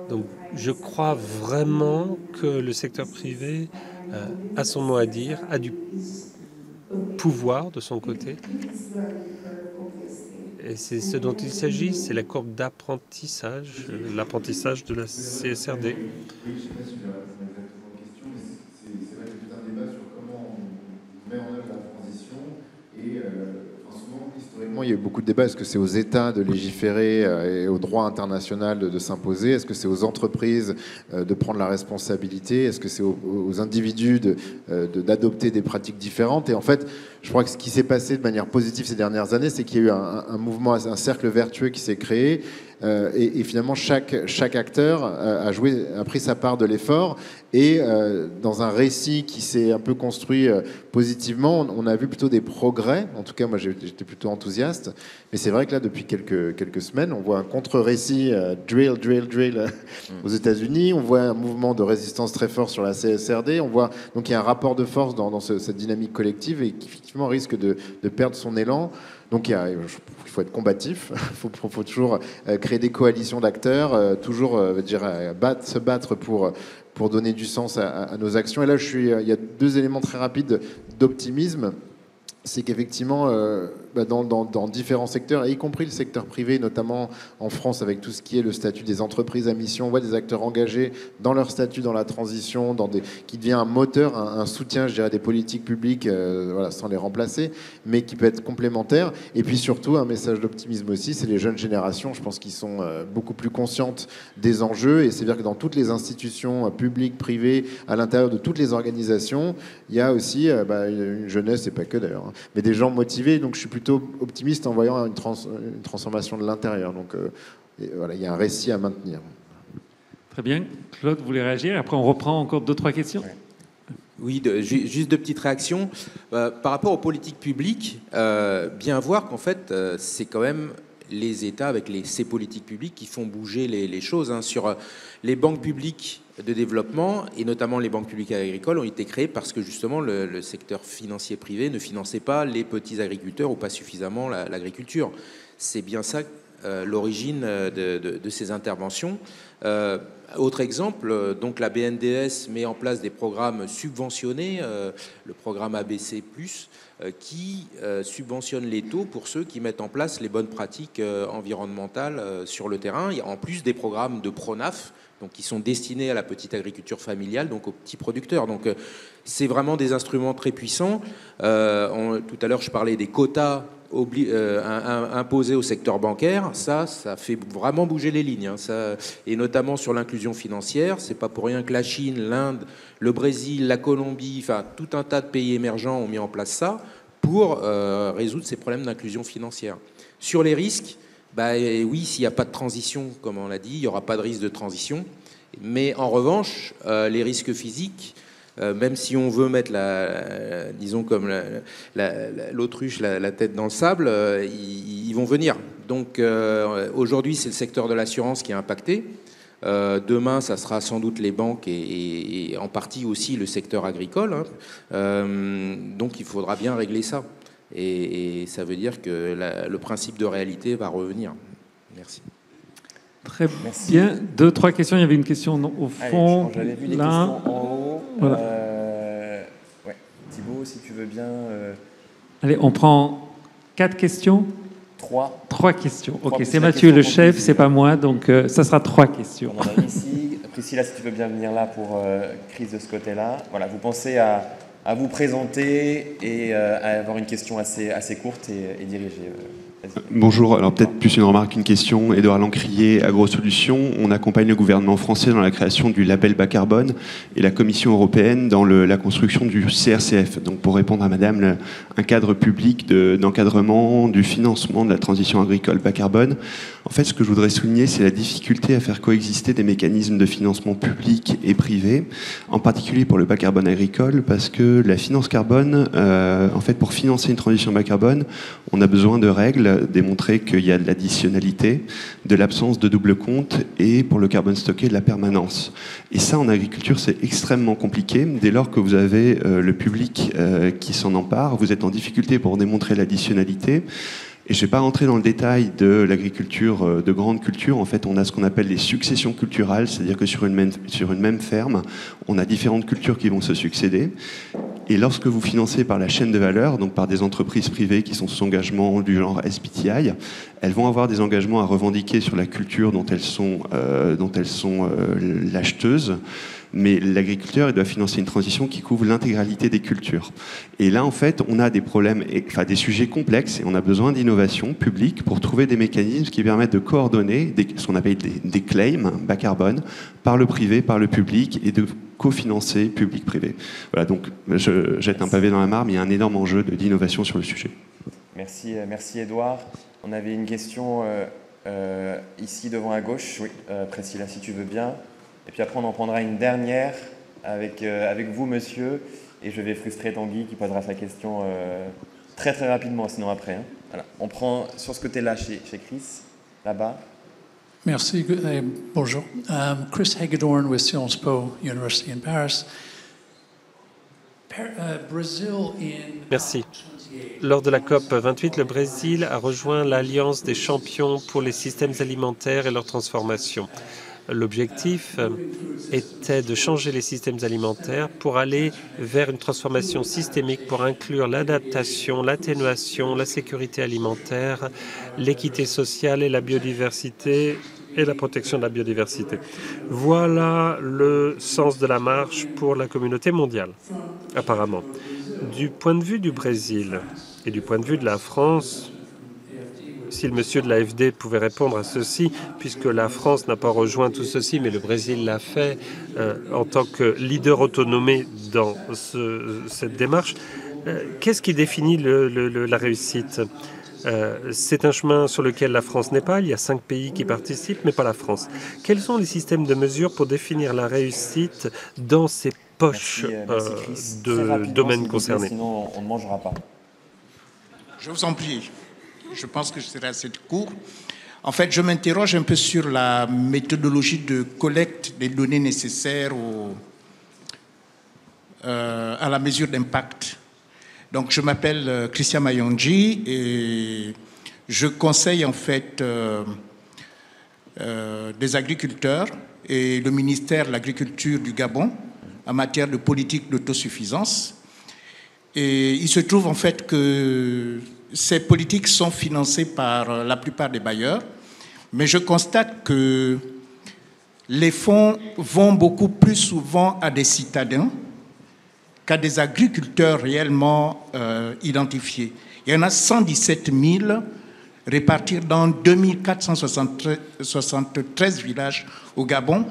Donc je crois vraiment que le secteur privé a son mot à dire, a du pouvoir de son côté. Et c'est ce dont il s'agit, c'est la courbe d'apprentissage, l'apprentissage de la CSRD. Il y a eu beaucoup de débats. Est-ce que c'est aux États de légiférer et au droit international de s'imposer? Est-ce que c'est aux entreprises de prendre la responsabilité? Est-ce que c'est aux individus d'adopter des pratiques différentes? Et en fait, je crois que ce qui s'est passé de manière positive ces dernières années, c'est qu'il y a eu un mouvement, un cercle vertueux qui s'est créé. Et finalement, chaque acteur a pris sa part de l'effort. Et dans un récit qui s'est un peu construit positivement, on a vu plutôt des progrès. En tout cas, moi, j'étais plutôt enthousiaste. Mais c'est vrai que là, depuis quelques semaines, on voit un contre-récit drill aux États-Unis. On voit un mouvement de résistance très fort sur la CSRD. On voit donc il y a un rapport de force dans cette dynamique collective et qui effectivement risque de perdre son élan. Donc il faut être combatif, il faut toujours créer des coalitions d'acteurs, toujours se battre pour donner du sens à nos actions. Et là, il y a 2 éléments très rapides d'optimisme. C'est qu'effectivement, dans différents secteurs, et y compris le secteur privé, notamment en France, avec tout ce qui est le statut des entreprises à mission, on voit des acteurs engagés dans leur statut, dans la transition, qui devient un moteur, un soutien, je dirais, des politiques publiques, sans les remplacer, mais qui peut être complémentaire. Et puis surtout, un message d'optimisme aussi, c'est les jeunes générations, je pense qu'ils sont beaucoup plus conscientes des enjeux, et c'est-à-dire que dans toutes les institutions publiques, privées, à l'intérieur de toutes les organisations, il y a aussi une jeunesse, et pas que d'ailleurs, mais des gens motivés. Donc je suis plutôt optimiste en voyant une transformation de l'intérieur. Donc il y a un récit à maintenir. Très bien. Claude, vous voulez réagir? Après, on reprend encore 2-3 questions. Oui, juste 2 petites réactions. Par rapport aux politiques publiques, bien voir qu'en fait, c'est quand même les États avec ces politiques publiques qui font bouger les choses. Sur les banques publiques de développement, et notamment les banques publiques agricoles, ont été créées parce que justement le secteur financier privé ne finançait pas les petits agriculteurs ou pas suffisamment l'agriculture. C'est bien ça l'origine de ces interventions. Autre exemple, donc la BNDES met en place des programmes subventionnés, le programme ABC+, qui subventionne les taux pour ceux qui mettent en place les bonnes pratiques environnementales sur le terrain, en plus des programmes de Pronaf, donc qui sont destinés à la petite agriculture familiale, donc aux petits producteurs. Donc c'est vraiment des instruments très puissants. Tout à l'heure, je parlais des quotas imposés au secteur bancaire. Ça fait vraiment bouger les lignes. Et notamment sur l'inclusion financière. C'est pas pour rien que la Chine, l'Inde, le Brésil, la Colombie, enfin tout un tas de pays émergents ont mis en place ça pour résoudre ces problèmes d'inclusion financière. Sur les risques, oui, s'il n'y a pas de transition, comme on l'a dit, il n'y aura pas de risque de transition. Mais en revanche, les risques physiques, même si on veut mettre disons comme l'autruche la tête dans le sable, ils vont venir. Donc aujourd'hui, c'est le secteur de l'assurance qui est impacté. Demain, ça sera sans doute les banques et en partie aussi le secteur agricole. Donc il faudra bien régler ça. Et ça veut dire que le principe de réalité va revenir. Merci. Très bien. 2-3 questions. Il y avait une question au fond. J'avais vu des là. questions en haut. Voilà. Thibaut, si tu veux bien. Allez, on prend 4 questions. 3 questions. Ok, c'est Mathieu le chef, c'est pas moi, donc ça sera 3 questions. On en a ici. Priscilla, si tu veux bien venir là pour Chris de ce côté-là. Voilà, vous pensez à vous présenter et à avoir une question assez courte et dirigée. Bonjour, alors peut-être plus une remarque qu'une question. Édouard Lancrier, AgroSolutions. On accompagne le gouvernement français dans la création du label bas carbone et la Commission européenne dans la construction du CRCF. Donc pour répondre à madame, un cadre public d'encadrement du financement de la transition agricole bas carbone. En fait, ce que je voudrais souligner, c'est la difficulté à faire coexister des mécanismes de financement public et privé, en particulier pour le bas carbone agricole, parce que la finance carbone, en fait, pour financer une transition bas carbone, on a besoin de règles, démontrer qu'il y a de l'additionnalité, de l'absence de double compte et pour le carbone stocké de la permanence. Et ça, en agriculture, c'est extrêmement compliqué. Dès lors que vous avez le public qui s'en empare, vous êtes en difficulté pour démontrer l'additionnalité. Et je ne vais pas rentrer dans le détail de l'agriculture de grande culture. En fait, on a ce qu'on appelle les successions culturales, c'est-à-dire que sur une même ferme, on a différentes cultures qui vont se succéder. Et lorsque vous financez par la chaîne de valeur, donc par des entreprises privées qui sont sous engagement du genre SBTI, elles vont avoir des engagements à revendiquer sur la culture dont elles sont l'acheteuses. Mais l'agriculteur, il doit financer une transition qui couvre l'intégralité des cultures. Et là, en fait, on a des problèmes, enfin des sujets complexes, et on a besoin d'innovation publique pour trouver des mécanismes qui permettent de coordonner ce qu'on appelle des claims bas carbone par le privé, par le public, et de cofinancer public-privé. Voilà, donc je jette un pavé dans la mare, mais il y a un énorme enjeu d'innovation sur le sujet. Merci Edouard. On avait une question ici devant à gauche. Oui, Priscilla, si tu veux bien. Et puis après, on en prendra une dernière avec vous, monsieur. Et je vais frustrer Tanguy qui posera sa question très très rapidement, sinon après. Hein. Voilà. On prend sur ce côté-là chez Chris, là-bas. Merci. Bonjour. Chris Hagedorn with Sciences Po University in Paris. Merci. Lors de la COP 28, le Brésil a rejoint l'Alliance des champions pour les systèmes alimentaires et leur transformation. L'objectif était de changer les systèmes alimentaires pour aller vers une transformation systémique pour inclure l'adaptation, l'atténuation, la sécurité alimentaire, l'équité sociale et la biodiversité et la protection de la biodiversité. Voilà le sens de la marche pour la communauté mondiale, apparemment. Du point de vue du Brésil et du point de vue de la France, si le monsieur de l'AFD pouvait répondre à ceci, puisque la France n'a pas rejoint tout ceci, mais le Brésil l'a fait en tant que leader autonomé dans cette démarche, qu'est-ce qui définit la réussite? C'est un chemin sur lequel la France n'est pas. Il y a 5 pays qui participent, mais pas la France. Quels sont les systèmes de mesure pour définir la réussite dans ces poches de domaines concernés? Sinon, on ne mangera pas. Je vous en prie. Je pense que je serai assez court. En fait, je m'interroge un peu sur la méthodologie de collecte des données nécessaires à la mesure d'impact. Donc, je m'appelle Christian Mayonji et je conseille en fait des agriculteurs et le ministère de l'Agriculture du Gabon en matière de politique d'autosuffisance. Et il se trouve en fait que ces politiques sont financées par la plupart des bailleurs, mais je constate que les fonds vont beaucoup plus souvent à des citadins qu'à des agriculteurs réellement identifiés. Il y en a 117 000 répartis dans 2473 villages au Gabon,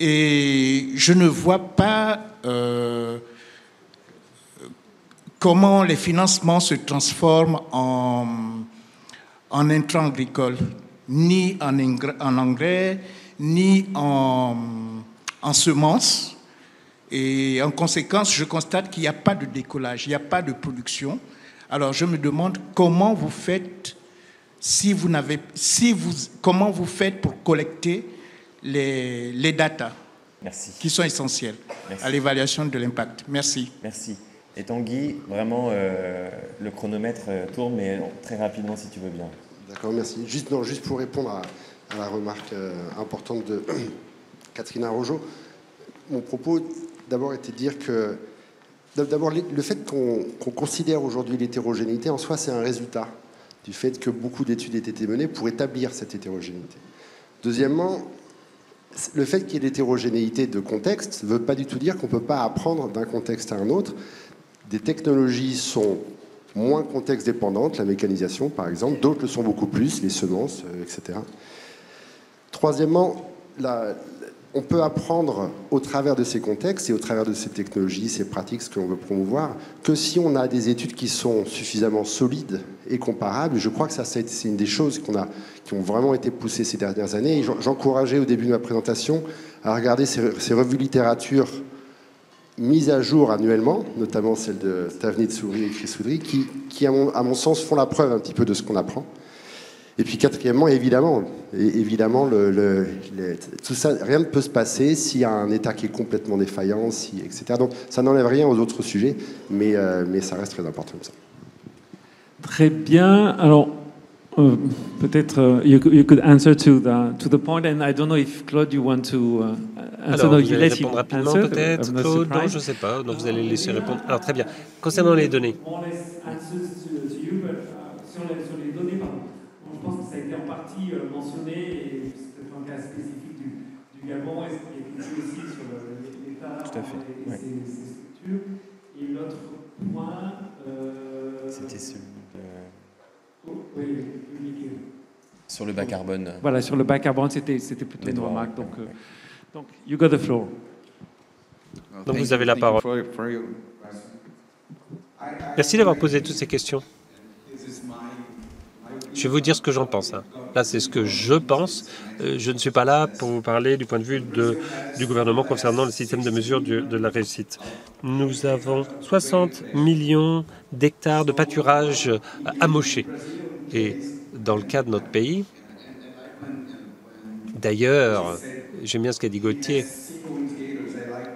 et je ne vois pas comment les financements se transforment en intrants agricoles, ni en engrais, ni en semences. Et en conséquence, je constate qu'il n'y a pas de décollage, il n'y a pas de production. Alors je me demande comment vous faites, comment vous faites pour collecter les datas qui sont essentielles à l'évaluation de l'impact. Merci. Merci. Et Tanguy, vraiment, le chronomètre tourne, mais très rapidement, si tu veux bien. D'accord, merci. Juste pour répondre à la remarque importante de Catherine Arrojo, mon propos, d'abord, était de dire que d'abord, le fait qu'on considère aujourd'hui l'hétérogénéité, en soi, c'est un résultat du fait que beaucoup d'études aient été menées pour établir cette hétérogénéité. Deuxièmement, le fait qu'il y ait l'hétérogénéité de contexte ne veut pas du tout dire qu'on ne peut pas apprendre d'un contexte à un autre. Des technologies sont moins contexte dépendantes, la mécanisation par exemple, d'autres le sont beaucoup plus, les semences, etc. Troisièmement, on peut apprendre au travers de ces contextes et au travers de ces technologies, ces pratiques, ce que l'on veut promouvoir, que si on a des études qui sont suffisamment solides et comparables. Je crois que ça c'est une des choses qui ont vraiment été poussées ces dernières années. Et j'encourageais au début de ma présentation à regarder ces revues littérature mises à jour annuellement, notamment celle de Tavnit Souri et Chris Woodry, qui à mon sens, font la preuve un petit peu de ce qu'on apprend. Et puis quatrièmement, évidemment tout ça, rien ne peut se passer s'il y a un État qui est complètement défaillant, etc. Donc ça n'enlève rien aux autres sujets, mais ça reste très important comme ça. Très bien. Alors, peut-être you could answer to the point, and I don't know if Claude you want to answer. Alors, vous allez répondre rapidement peut-être, Claude. Non, je ne sais pas. Donc vous allez laisser répondre. Alors très bien. Concernant les données. Sur les données, je pense que ça a été en partie mentionné, et c'est un cas spécifique du Gabon. Est-ce qu'il y a Tout à fait. Ouais. Et l'autre point... C'était celui sur le bas carbone. Voilà, sur le bas carbone, c'était plutôt une remarque. Donc, you got the floor. Donc vous avez la parole. Merci d'avoir posé toutes ces questions. Je vais vous dire ce que j'en pense. Là, c'est ce que je pense. Je ne suis pas là pour vous parler du point de vue du gouvernement concernant le système de mesure de la réussite. Nous avons 60 millions d'hectares de pâturage amochés. Et dans le cas de notre pays, d'ailleurs, j'aime bien ce qu'a dit Gauthier,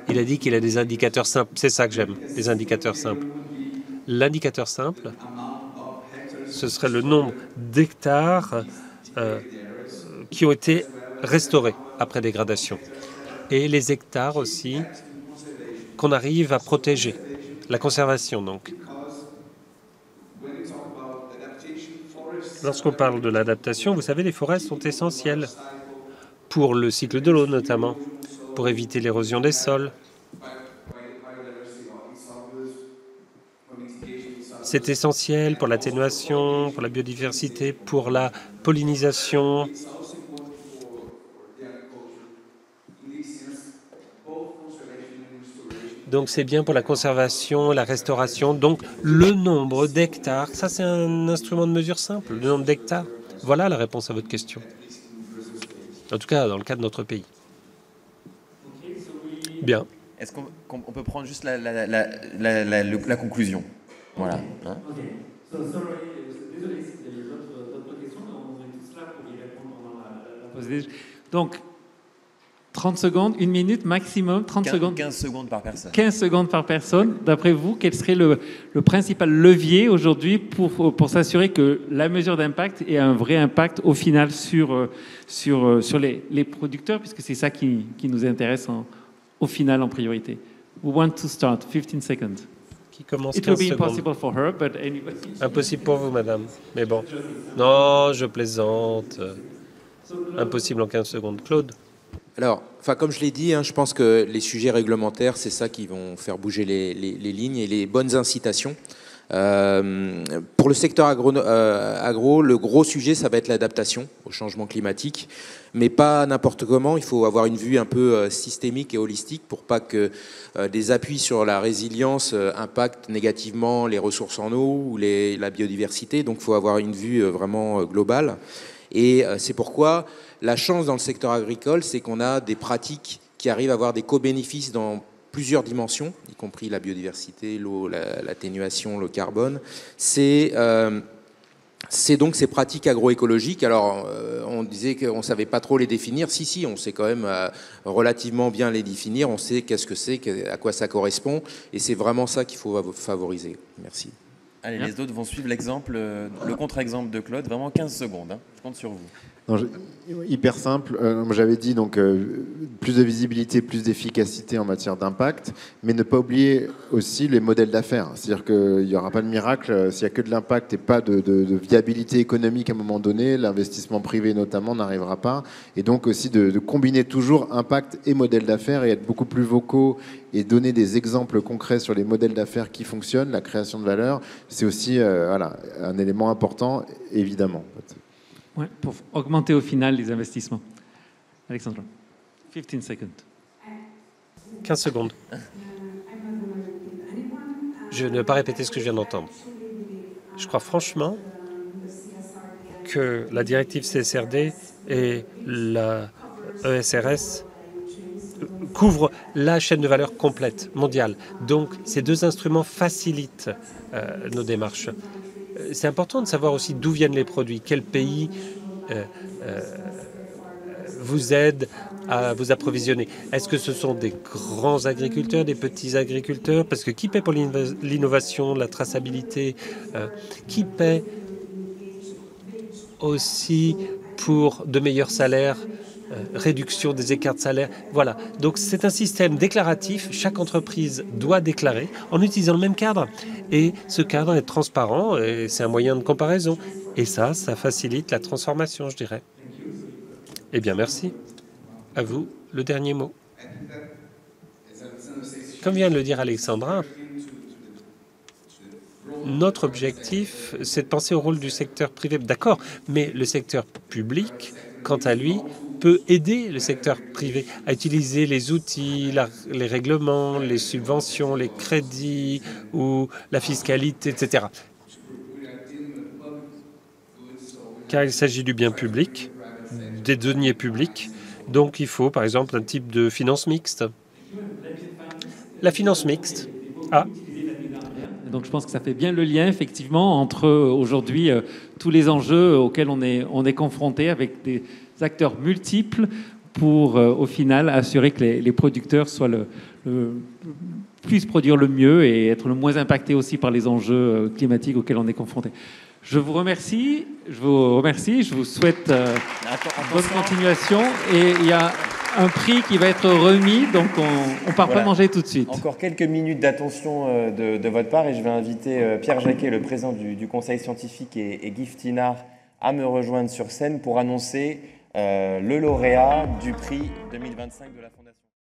il a dit qu'il a des indicateurs simples. C'est ça que j'aime, des indicateurs simples. L'indicateur simple, ce serait le nombre d'hectares qui ont été restaurés après dégradation. Et les hectares aussi qu'on arrive à protéger. La conservation, donc. Lorsqu'on parle de l'adaptation, vous savez, les forêts sont essentielles pour le cycle de l'eau, notamment, pour éviter l'érosion des sols. C'est essentiel pour l'atténuation, pour la biodiversité, pour la pollinisation. Donc c'est bien pour la conservation, la restauration. Donc le nombre d'hectares, ça c'est un instrument de mesure simple, le nombre d'hectares. Voilà la réponse à votre question. En tout cas, dans le cas de notre pays. Bien. Est-ce qu'on peut prendre juste la conclusion? Voilà. Hein? Désolé, si il y a d'autres questions, on est tous là pour y répondre pendant la pause. Donc, 30 secondes, 1 minute maximum, 30 secondes. 15 secondes par personne. 15 secondes par personne. D'après vous, quel serait le principal levier aujourd'hui pour s'assurer que la mesure d'impact ait un vrai impact au final sur les producteurs, puisque c'est ça qui nous intéresse au final en priorité. We want to start, 15 seconds. Qui commence It will 15 be secondes. impossible for her, but anyway. Impossible pour vous, madame. Mais bon. Non, je plaisante. Impossible en 15 secondes. Claude? Alors, comme je l'ai dit, je pense que les sujets réglementaires, c'est ça qui vont faire bouger les lignes et les bonnes incitations. Pour le secteur agro, le gros sujet, ça va être l'adaptation au changement climatique, mais pas n'importe comment. Il faut avoir une vue un peu systémique et holistique pour pas que des appuis sur la résilience impactent négativement les ressources en eau ou la biodiversité. Donc, il faut avoir une vue vraiment globale. Et c'est pourquoi la chance dans le secteur agricole, c'est qu'on a des pratiques qui arrivent à avoir des co-bénéfices dans plusieurs dimensions, y compris la biodiversité, l'eau, l'atténuation, le carbone. C'est donc ces pratiques agroécologiques. Alors, on disait qu'on ne savait pas trop les définir. Si, on sait quand même relativement bien les définir. On sait qu'est-ce que c'est, à quoi ça correspond. Et c'est vraiment ça qu'il faut favoriser. Merci. Allez, les autres vont suivre l'exemple, le contre-exemple de Claude. Vraiment 15 secondes. Je compte sur vous. Non, hyper simple. J'avais dit donc plus de visibilité, plus d'efficacité en matière d'impact, mais ne pas oublier aussi les modèles d'affaires. C'est-à-dire qu'il n'y aura pas de miracle s'il n'y a que de l'impact et pas de viabilité économique à un moment donné. L'investissement privé notamment n'arrivera pas. Et donc aussi de combiner toujours impact et modèle d'affaires et être beaucoup plus vocaux et donner des exemples concrets sur les modèles d'affaires qui fonctionnent, la création de valeur. C'est aussi un élément important, évidemment. Ouais, pour augmenter au final les investissements. Alexandra, 15 secondes. 15 secondes. Je ne vais pas répéter ce que je viens d'entendre. Je crois franchement que la directive CSRD et la ESRS couvrent la chaîne de valeur complète, mondiale. Donc, ces deux instruments facilitent nos démarches. C'est important de savoir aussi d'où viennent les produits, quel pays vous aide à vous approvisionner. Est-ce que ce sont des grands agriculteurs, des petits agriculteurs? Parce que qui paie pour l'innovation, la traçabilité? Qui paie aussi pour de meilleurs salaires, réduction des écarts de salaire? Voilà. Donc c'est un système déclaratif. Chaque entreprise doit déclarer en utilisant le même cadre. Et ce cadre est transparent et c'est un moyen de comparaison. Et ça facilite la transformation, je dirais. Eh bien, merci. À vous, le dernier mot. Comme vient de le dire Alexandra, notre objectif, c'est de penser au rôle du secteur privé. D'accord, mais le secteur public, quant à lui, peut aider le secteur privé à utiliser les outils, les règlements, les subventions, les crédits ou la fiscalité, etc. Car il s'agit du bien public, des deniers publics. Donc il faut, par exemple, un type de finance mixte. La finance mixte. Ah. Donc je pense que ça fait bien le lien, effectivement, entre aujourd'hui tous les enjeux auxquels on est confronté avec des acteurs multiples pour, au final, assurer que les producteurs soient puissent produire le mieux et être le moins impactés aussi par les enjeux climatiques auxquels on est confronté. Je vous remercie, je vous souhaite bonne continuation. Et il y a un prix qui va être remis, donc on ne part pas manger tout de suite. Encore quelques minutes d'attention de votre part et je vais inviter Pierre Jacquet, le président du conseil scientifique, et Guy Ftinard à me rejoindre sur scène pour annoncer le lauréat du prix 2025 de la Fondation.